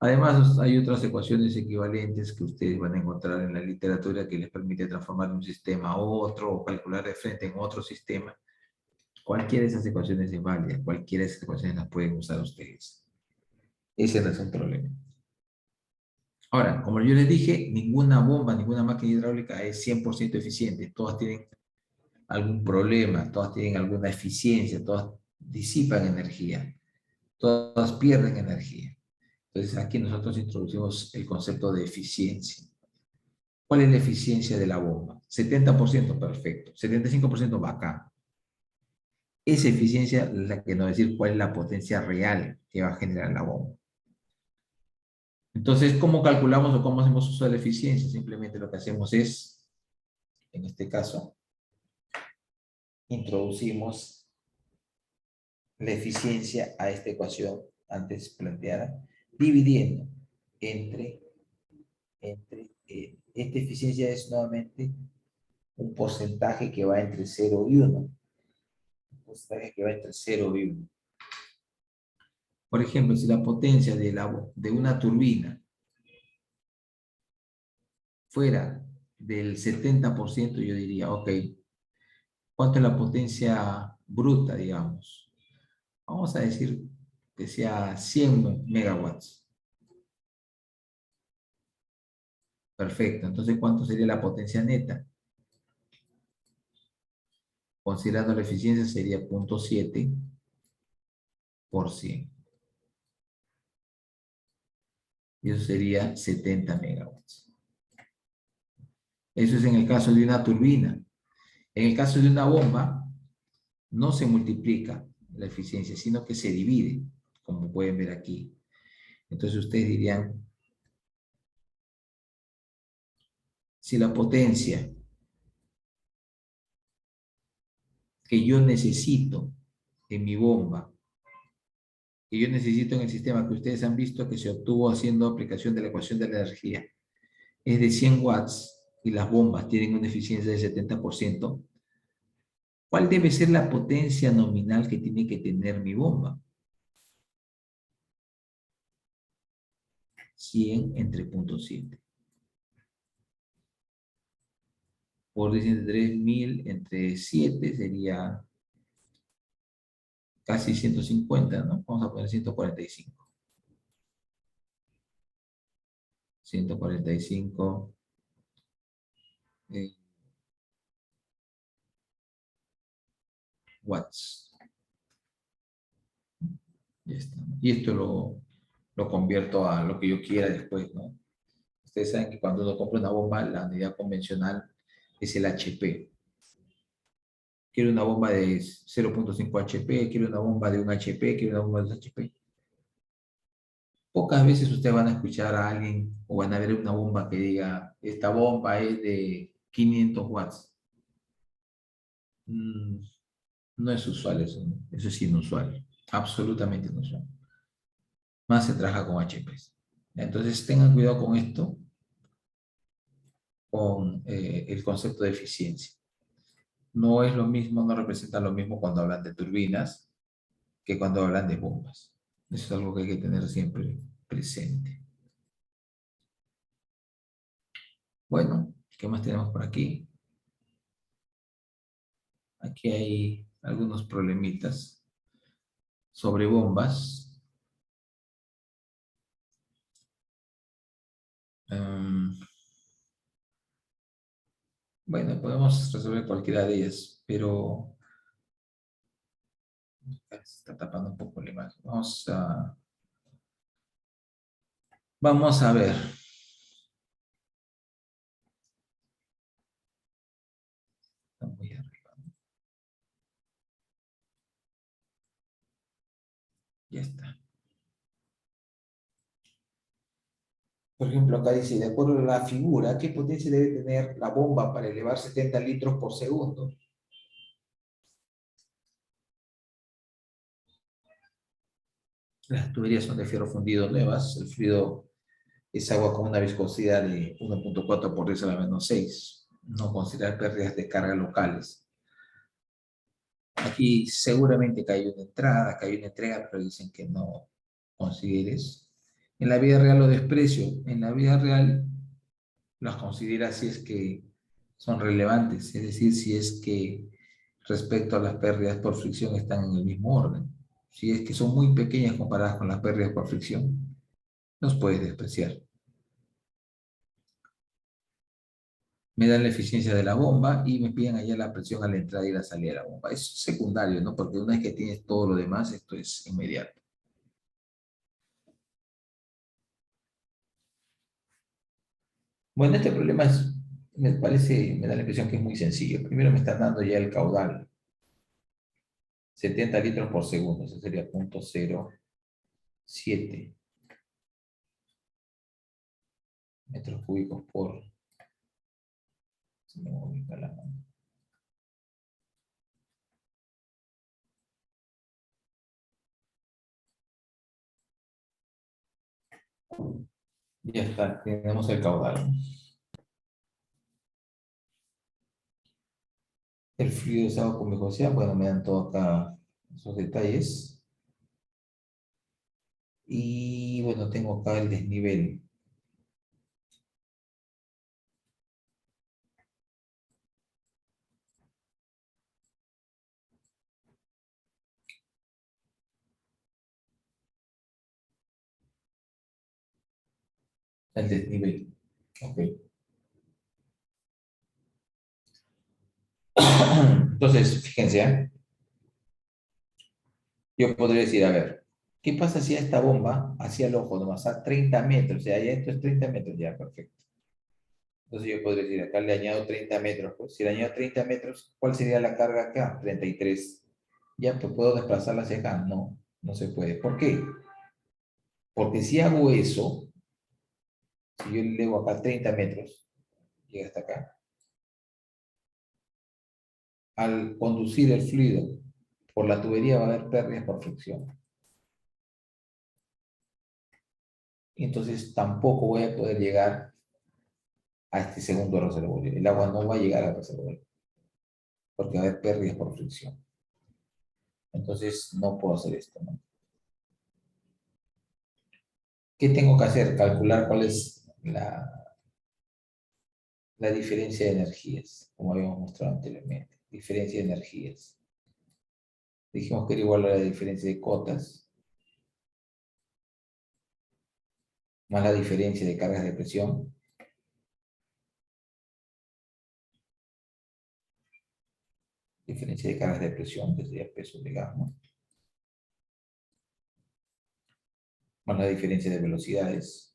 Además, hay otras ecuaciones equivalentes que ustedes van a encontrar en la literatura que les permite transformar un sistema a otro o calcular de frente en otro sistema. Cualquiera de esas ecuaciones es válida, cualquiera de esas ecuaciones las pueden usar ustedes. Ese no es un problema. Ahora, como yo les dije, ninguna bomba, ninguna máquina hidráulica es 100% eficiente. Todas tienen algún problema, todas tienen alguna eficiencia, todas disipan energía, todas pierden energía. Entonces aquí nosotros introducimos el concepto de eficiencia. ¿Cuál es la eficiencia de la bomba? 70%, perfecto. 75%, bacán. Esa eficiencia es la que nos va a decir cuál es la potencia real que va a generar la bomba. Entonces, ¿cómo calculamos o cómo hacemos uso de la eficiencia? Simplemente lo que hacemos es, en este caso, introducimos la eficiencia a esta ecuación antes planteada, dividiendo esta eficiencia es nuevamente un porcentaje que va entre 0 y 1. Un porcentaje que va entre 0 y 1. Por ejemplo, si la potencia de una turbina fuera del 70%, yo diría, ok, ¿cuánto es la potencia bruta, digamos? Vamos a decir que sea 100 megawatts. Perfecto. Entonces, ¿cuánto sería la potencia neta? Considerando la eficiencia sería 0.7%. Y eso sería 70 megawatts. Eso es en el caso de una turbina. En el caso de una bomba, no se multiplica la eficiencia, sino que se divide, como pueden ver aquí. Entonces ustedes dirían, si la potencia que yo necesito en mi bomba, que yo necesito en el sistema que ustedes han visto que se obtuvo haciendo aplicación de la ecuación de la energía, es de 100 watts y las bombas tienen una eficiencia del 70%, ¿cuál debe ser la potencia nominal que tiene que tener mi bomba? 100 entre 0.7. Por 1000 entre 7 sería casi 150, ¿no? Vamos a poner 145. 145 watts. Ya está. Y esto lo convierto a lo que yo quiera después, ¿no? Ustedes saben que cuando uno compra una bomba, la unidad convencional es el HP. Quiero una bomba de 0.5 HP, quiero una bomba de 1 HP, quiero una bomba de 2 HP. Pocas veces ustedes van a escuchar a alguien o van a ver una bomba que diga, esta bomba es de 500 watts. No es usual eso, ¿no? Eso es inusual, absolutamente inusual. Más se trabaja con HPs. Entonces tengan cuidado con esto, con el concepto de eficiencia. No es lo mismo, no representa lo mismo cuando hablan de turbinas que cuando hablan de bombas. Eso es algo que hay que tener siempre presente. Bueno, ¿qué más tenemos por aquí? Aquí hay algunos problemitas sobre bombas. Um, bueno, podemos resolver cualquiera de ellas, pero se está tapando un poco la imagen. Vamos a ver. Está muy arriba. Ya está. Por ejemplo, acá dice, de acuerdo a la figura, ¿qué potencia debe tener la bomba para elevar 70 litros por segundo? Las tuberías son de fierro fundido nuevas. El fluido es agua con una viscosidad de 1.4 por 10 a la menos 6. No considerar pérdidas de carga locales. Aquí seguramente que hay una entrada, que hay una entrega, pero dicen que no consideres. En la vida real lo desprecio. En la vida real las considera si es que son relevantes, es decir, si es que respecto a las pérdidas por fricción están en el mismo orden. Si es que son muy pequeñas comparadas con las pérdidas por fricción, los puedes despreciar. Me dan la eficiencia de la bomba y me piden allá la presión a la entrada y la salida de la bomba. Es secundario, ¿no? Porque una vez que tienes todo lo demás, esto es inmediato. Bueno, este problema me parece, me da la impresión que es muy sencillo. Primero me están dando ya el caudal, 70 litros por segundo, eso sería 0.07 metros cúbicos por... Se me ubica la mano. Ya está, tenemos el caudal. El fluido es agua con viscosidad, bueno, me dan todo acá esos detalles. Y bueno, tengo acá el desnivel. El desnivel. Ok. Entonces, fíjense, ¿eh? Yo podría decir, a ver, ¿qué pasa si a esta bomba, hacia el ojo nomás, a 30 metros? O sea, ya esto es 30 metros, ya, perfecto. Entonces yo podría decir, acá le añado 30 metros. Pues si le añado 30 metros, ¿cuál sería la carga acá? 33. Ya, pues puedo desplazarla hacia acá. No, no se puede. ¿Por qué? Porque si hago eso, si yo le elevo acá 30 metros, llega hasta acá, al conducir el fluido por la tubería va a haber pérdidas por fricción. Entonces tampoco voy a poder llegar a este segundo reservorio. El agua no va a llegar al reservorio porque va a haber pérdidas por fricción. Entonces no puedo hacer esto, ¿no? ¿Qué tengo que hacer? Calcular cuál es la diferencia de energías, como habíamos mostrado anteriormente. Diferencia de energías. Dijimos que era igual a la diferencia de cotas, más la diferencia de cargas de presión. Diferencia de cargas de presión, que sería peso de gas, ¿no? Más la diferencia de velocidades.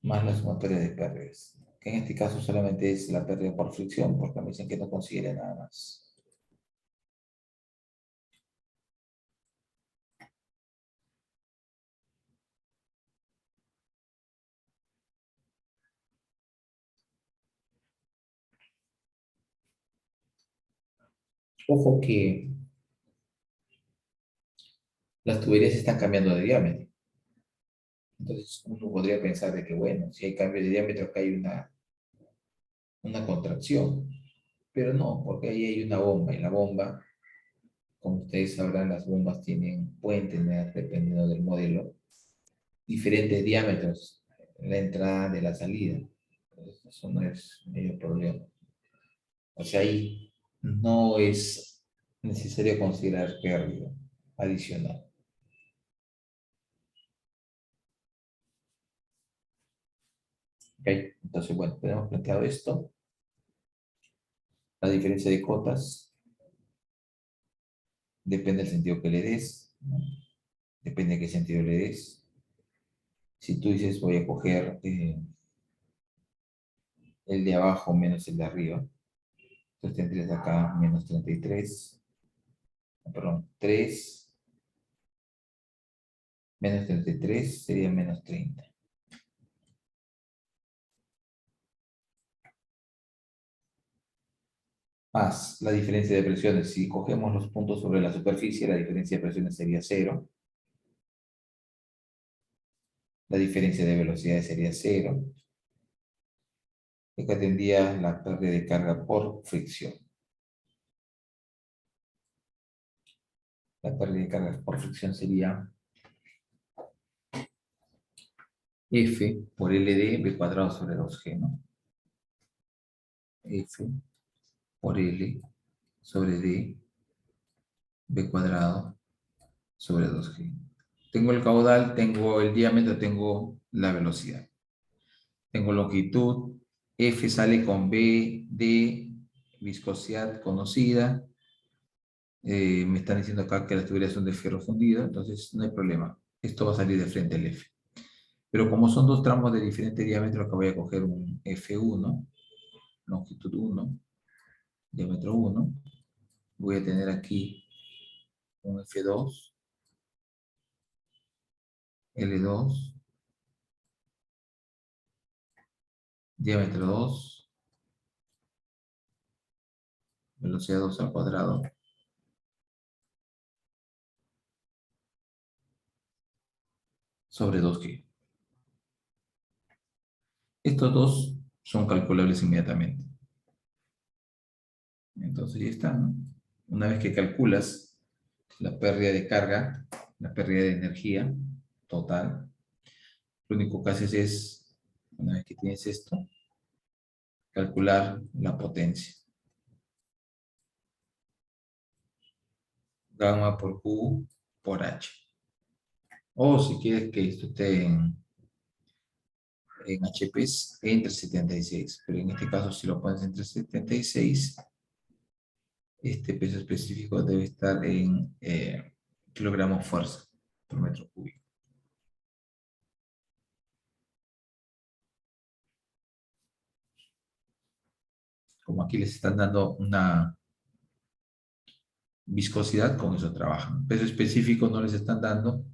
Más la sumatoria de pérdidas. Que en este caso solamente es la pérdida por fricción, porque me dicen que no considere nada más. Ojo que las tuberías están cambiando de diámetro. Entonces uno podría pensar de que, bueno, si hay cambio de diámetro, acá hay una contracción. Pero no, porque ahí hay una bomba, y la bomba, como ustedes sabrán, las bombas pueden tener, dependiendo del modelo, diferentes diámetros, la entrada de la salida. Entonces, eso no es medio problema. O sea, ahí no es necesario considerar pérdida adicional. ¿Ok? Entonces, bueno, tenemos planteado esto. La diferencia de cotas depende del sentido que le des, ¿no? Depende de qué sentido le des. Si tú dices voy a coger el de abajo menos el de arriba, entonces tendrías acá menos 33, perdón, 3 menos 33 sería menos 30. Más la diferencia de presiones. Si cogemos los puntos sobre la superficie, la diferencia de presiones sería cero. La diferencia de velocidades sería cero. Acá tendría la pérdida de carga por fricción. La pérdida de carga por fricción sería F por L de B cuadrado sobre 2G, ¿no? F por L sobre D B cuadrado sobre 2G. Tengo el caudal, tengo el diámetro, tengo la velocidad. Tengo longitud, F sale con B, D, viscosidad conocida. Me están diciendo acá que las tuberías son de ferro fundido, entonces no hay problema. Esto va a salir de frente al F. Pero como son dos tramos de diferente diámetro, acá voy a coger un F1, longitud 1, diámetro 1. Voy a tener aquí un F2, L2, diámetro 2, velocidad 2 al cuadrado, sobre 2G. Estos dos son calculables inmediatamente. Entonces ya está, ¿no? Una vez que calculas la pérdida de carga, la pérdida de energía total, lo único que haces es, una vez que tienes esto, calcular la potencia. Gamma por Q por H. O si quieres que esto esté en HPs entre 76, pero en este caso si lo pones entre 76, este peso específico debe estar en kilogramos fuerza por metro cúbico. Como aquí les están dando una viscosidad, con eso trabajan. Peso específico no les están dando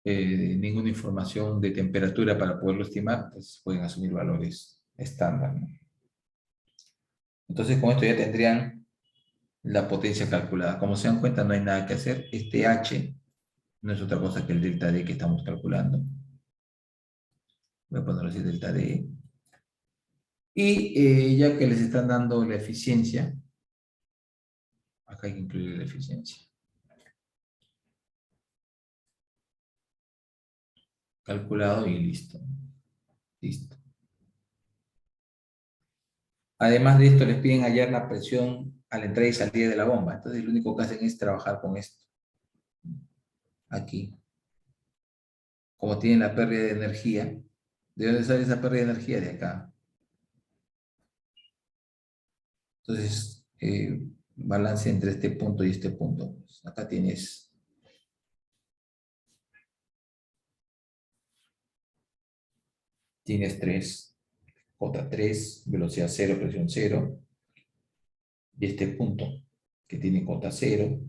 ninguna información de temperatura para poderlo estimar, pues pueden asumir valores estándar, ¿no? Entonces con esto ya tendrían la potencia calculada. Como se dan cuenta, no hay nada que hacer. Este H no es otra cosa que el delta D que estamos calculando. Voy a ponerlo así, delta D. Y ya que les están dando la eficiencia, acá hay que incluir la eficiencia. Calculado y listo. Listo. Además de esto, les piden hallar la presión a la entrada y salida de la bomba. Entonces, lo único que hacen es trabajar con esto. Aquí. Como tienen la pérdida de energía, ¿de dónde sale esa pérdida de energía? De acá. Entonces, balance entre este punto y este punto. Pues acá tienes 3, cota 3, velocidad 0, presión 0. Y este punto, que tiene cota 0,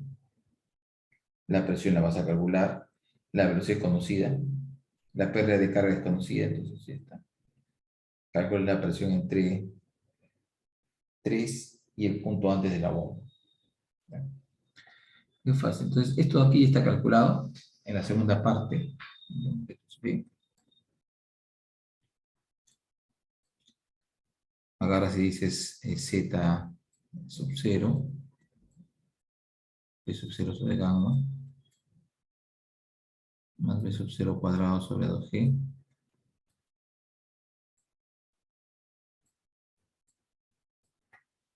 la presión la vas a calcular, la velocidad es conocida, la pérdida de carga es conocida, entonces ya está. Calcula la presión entre 3 y el punto antes de la bomba. Es fácil. Entonces, esto aquí está calculado en la segunda parte. Bien. Agarras y dices Z sub 0, B sub 0 sobre gamma, más B sub 0 cuadrado sobre 2G,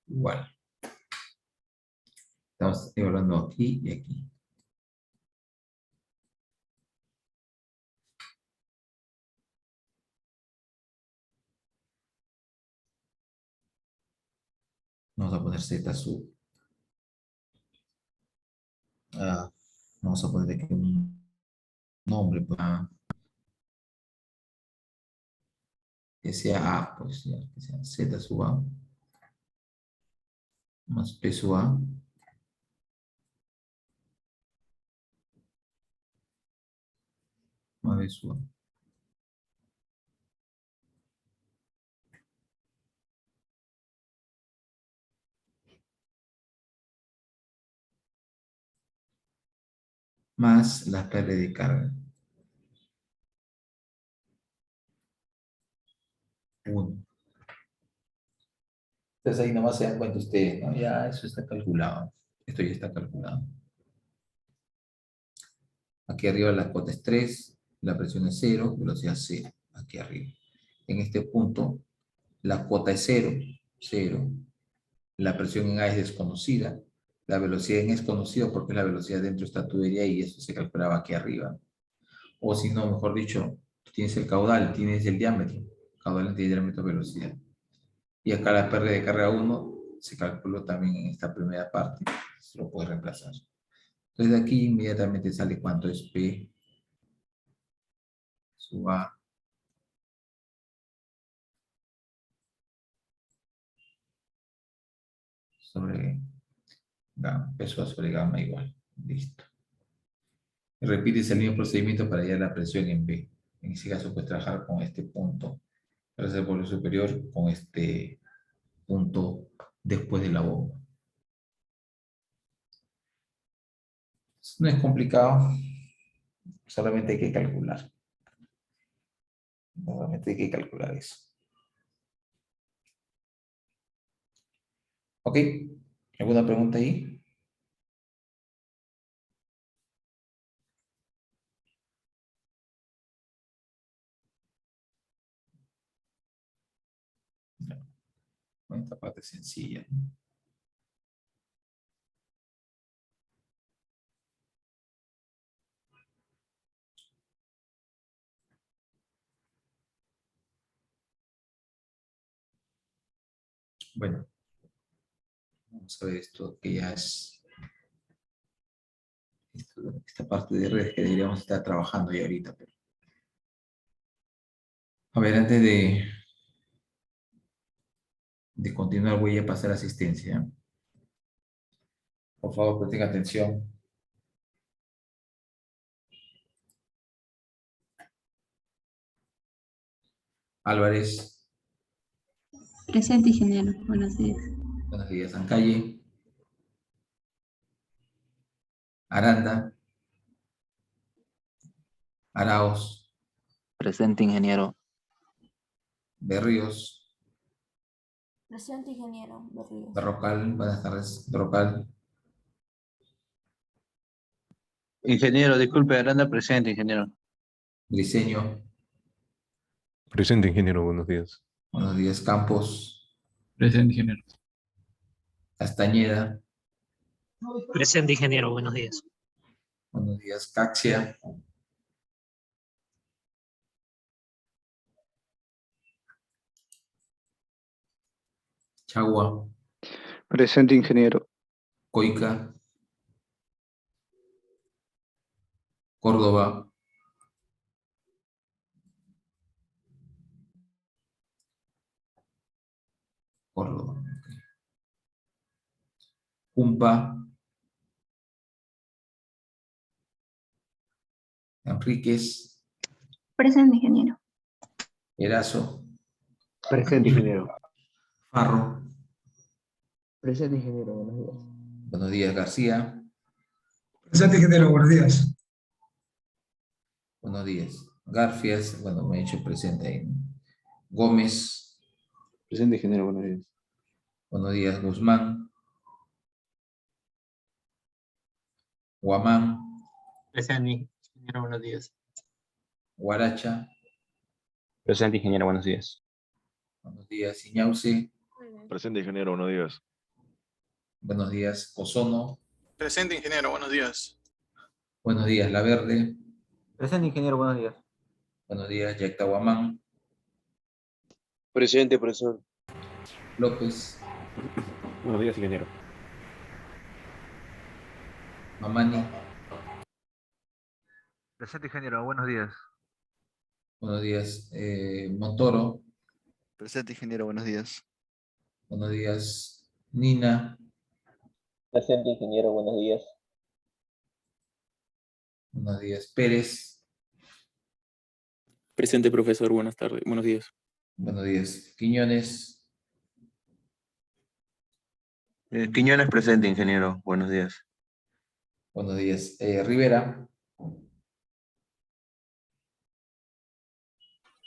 igual. Estamos evaluando aquí y aquí. Vamos a poner Z sub. Vamos a poner aquí un nombre para que sea A, pues ya, que sea Z sub A, más P sub A, más B sub A. Más la pérdida de carga. 1. Entonces ahí nomás se dan cuenta ustedes, ¿no? Ya eso está calculado. Esto ya está calculado. Aquí arriba la cuota es 3, la presión es 0, velocidad 0, aquí arriba. En este punto, la cuota es 0, 0. La presión en A es desconocida, la velocidad en E es conocida porque es la velocidad dentro de esta tubería y eso se calculaba aquí arriba. O si no, mejor dicho, tú tienes el caudal, tienes el diámetro, caudal entre diámetro velocidad. Y acá la pérdida de carga 1 se calculó también en esta primera parte, se lo puedes reemplazar. Entonces de aquí inmediatamente sale cuánto es P sub A sobre gamma, P sub A sobre gamma igual. Listo. Y repites el mismo procedimiento para hallar la presión en B. En ese caso puedes trabajar con este punto reservorio superior con este punto después de la bomba. No es complicado, solamente hay que calcular. Solamente hay que calcular eso. ¿Ok? ¿Alguna pregunta ahí? No, esta parte es sencilla. Bueno, vamos a ver esto que ya es esta parte de redes que deberíamos estar trabajando ya ahorita. Pero... A ver, antes de continuar voy a pasar asistencia. Por favor, presten atención. Álvarez. Presente, ingeniero. Buenos días. Buenos días. Ancalle. Aranda. Araos. Presente, ingeniero. Berríos. Presente, ingeniero Berríos. Berrocal. Buenas tardes. Berrocal. Ingeniero, disculpe, Aranda presente, ingeniero. Briceño. Presente, ingeniero, buenos días. Buenos días. Campos. Presente, ingeniero. Castañeda. Presente, ingeniero. Buenos días. Buenos días. Caxia. Chagua. Presente, ingeniero. Coica. Córdoba. Córdoba. Okay. Cumpa. Enríquez. Presente, ingeniero. Erazo. Presente, ingeniero. Farro. Presente, ingeniero. Buenos días. Buenos días. García. Presente, ingeniero. Buenos días. Buenos días. Garfias. Bueno, me he hecho presente ahí. Gómez. Presente, ingeniero. Buenos días. Buenos días. Guzmán. Guamán, Presente, ingeniero, buenos días. Guaracha, Presente, ingeniero, buenos días. buenos días. Iñauce, Presente, ingeniero, buenos días. buenos días. Ozono, Presente, ingeniero. Buenos días. buenos días. La Verde, Presente, ingeniero. Buenos días. buenos días. Yactahuamán, Presente, profesor. López, Buenos días, ingeniero. Mamani, Presente, ingeniero. Buenos días. buenos días. Montoro, Presente, ingeniero. Buenos días. buenos días. Nina, Presente, ingeniero, buenos días. buenos días. Pérez, Presente, profesor. Buenas tardes. Buenos días. buenos días. Quiñones, Quiñones, presente, ingeniero, buenos días. buenos días. Rivera,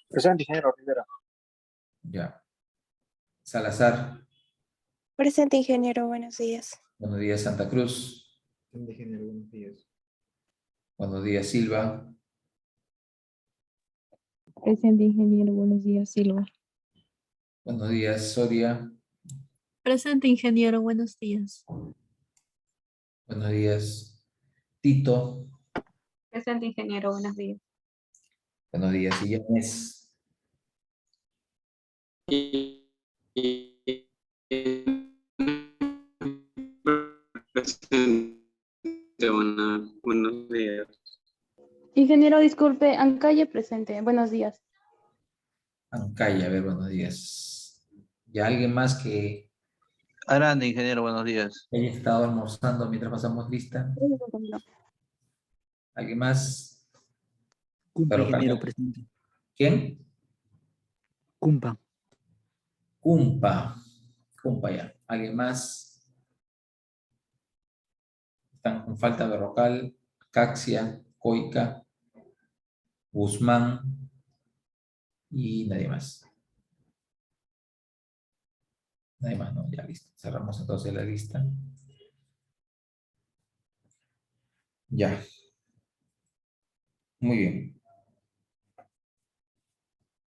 Presente, ingeniero, Rivera. ya. Salazar, Presente, ingeniero. Buenos días. buenos días. Santa Cruz, Presente, ingeniero. Buenos días. buenos días. Silva, Presente, ingeniero. Buenos días, Silva. buenos días. Soria, Presente, ingeniero. Buenos días. buenos días. Tito, Presente, ingeniero. Buenos días. buenos días. Illanes, Buenos días. Ingeniero, disculpe, Ancalle presente. Buenos días. Ancaya, a ver, buenos días. ¿Ya alguien más que Aranda, ingeniero, buenos días. haya estado almorzando mientras pasamos lista? ¿Alguien más? Cumpa, Pero ingeniero, calla. presente. ¿Quién? Cumpa. Cumpa. Cumpa ya. ¿Alguien más? Están con falta de Berrocal, Caxia, Coica, Guzmán y nadie más. Nadie más, no, ya listo. Cerramos entonces la lista. Ya. Muy bien.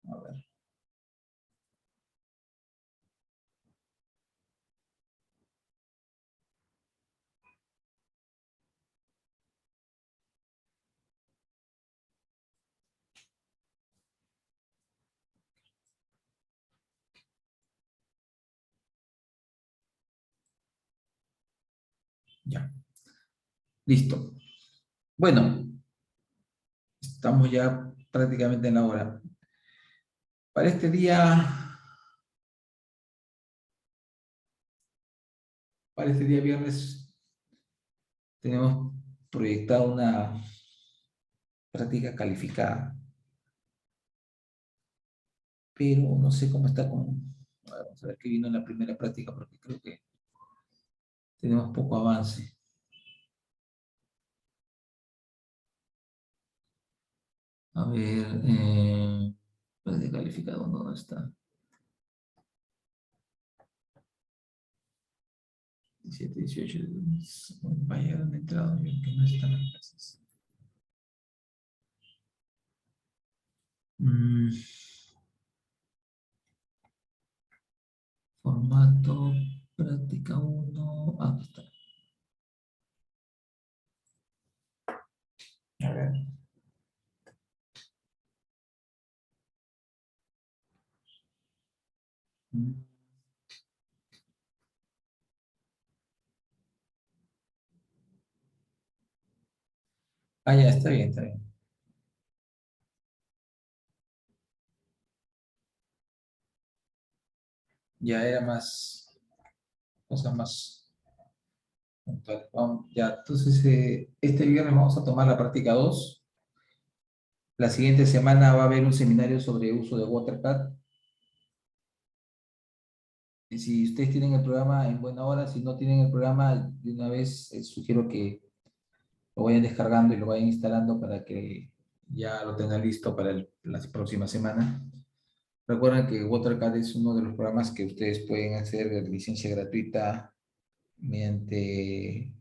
A ver. Ya. Listo. Bueno, estamos ya prácticamente en la hora. Para este día viernes, tenemos proyectada una práctica calificada. Pero no sé cómo está con... A ver, vamos a ver qué vino en la primera práctica, porque creo que tenemos poco avance. A ver, práctica calificada, ¿dónde está? 17, 18, vaya, han entrado, yo que no están las clases. Formato, práctica 1, aquí está. A ver. Ah, ya, está bien, está bien. Ya era más, cosa más puntual. Ya, entonces, este viernes vamos a tomar la práctica 2. La siguiente semana va a haber un seminario sobre uso de WaterCAD. Y si ustedes tienen el programa en buena hora, si no tienen el programa, de una vez sugiero que lo vayan descargando y lo vayan instalando para que ya lo tengan listo para la próxima semana. Recuerden que WaterCAD es uno de los programas que ustedes pueden hacer de licencia gratuita mediante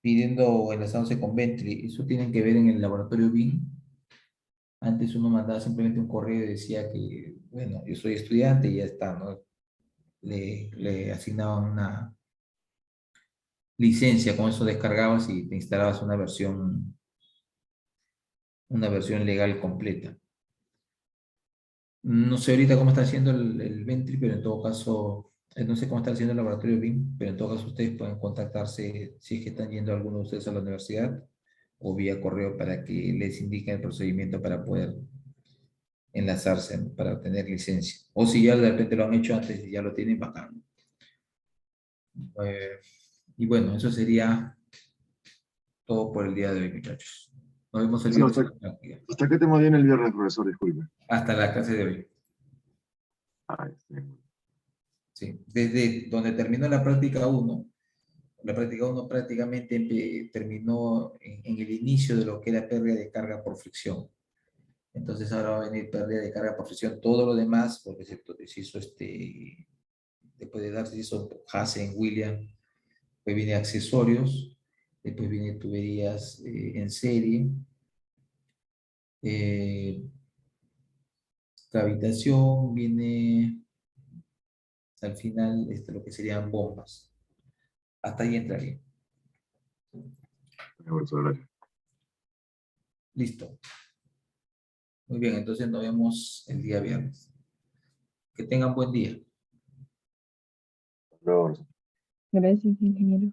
pidiendo o enlazándose con Bentley. Eso tienen que ver en el laboratorio BIM. Antes uno mandaba simplemente un correo y decía que, bueno, yo soy estudiante y ya está, ¿no? Le asignaban una licencia, con eso descargabas y te instalabas una versión legal completa. No sé ahorita cómo está haciendo el Bentley, pero en todo caso, no sé cómo está haciendo el laboratorio BIM, pero en todo caso ustedes pueden contactarse si es que están yendo algunos de ustedes a la universidad o vía correo para que les indiquen el procedimiento para poder enlazarse, ¿no? Para obtener licencia. O si ya de repente lo han hecho antes y ya lo tienen, bacán. Y bueno, eso sería todo por el día de hoy, muchachos. Nos vemos el Sí, viernes. ¿Hasta qué tema viene el viernes, profesor? Disculpe. Hasta la clase de hoy. Sí. Sí. Desde donde terminó la práctica 1, la práctica 1 prácticamente terminó en el inicio de lo que era pérdida de carga por fricción. Entonces ahora va a venir pérdida de carga por fricción. Todo lo demás, porque se hizo después de darse, se hizo Hassen, William, después viene accesorios, después viene tuberías en serie, cavitación, viene al final lo que serían bombas. Hasta ahí entraría. Gracias. Listo. Muy bien, entonces nos vemos el día viernes. Que tengan buen día. Hasta luego. Gracias, ingeniero.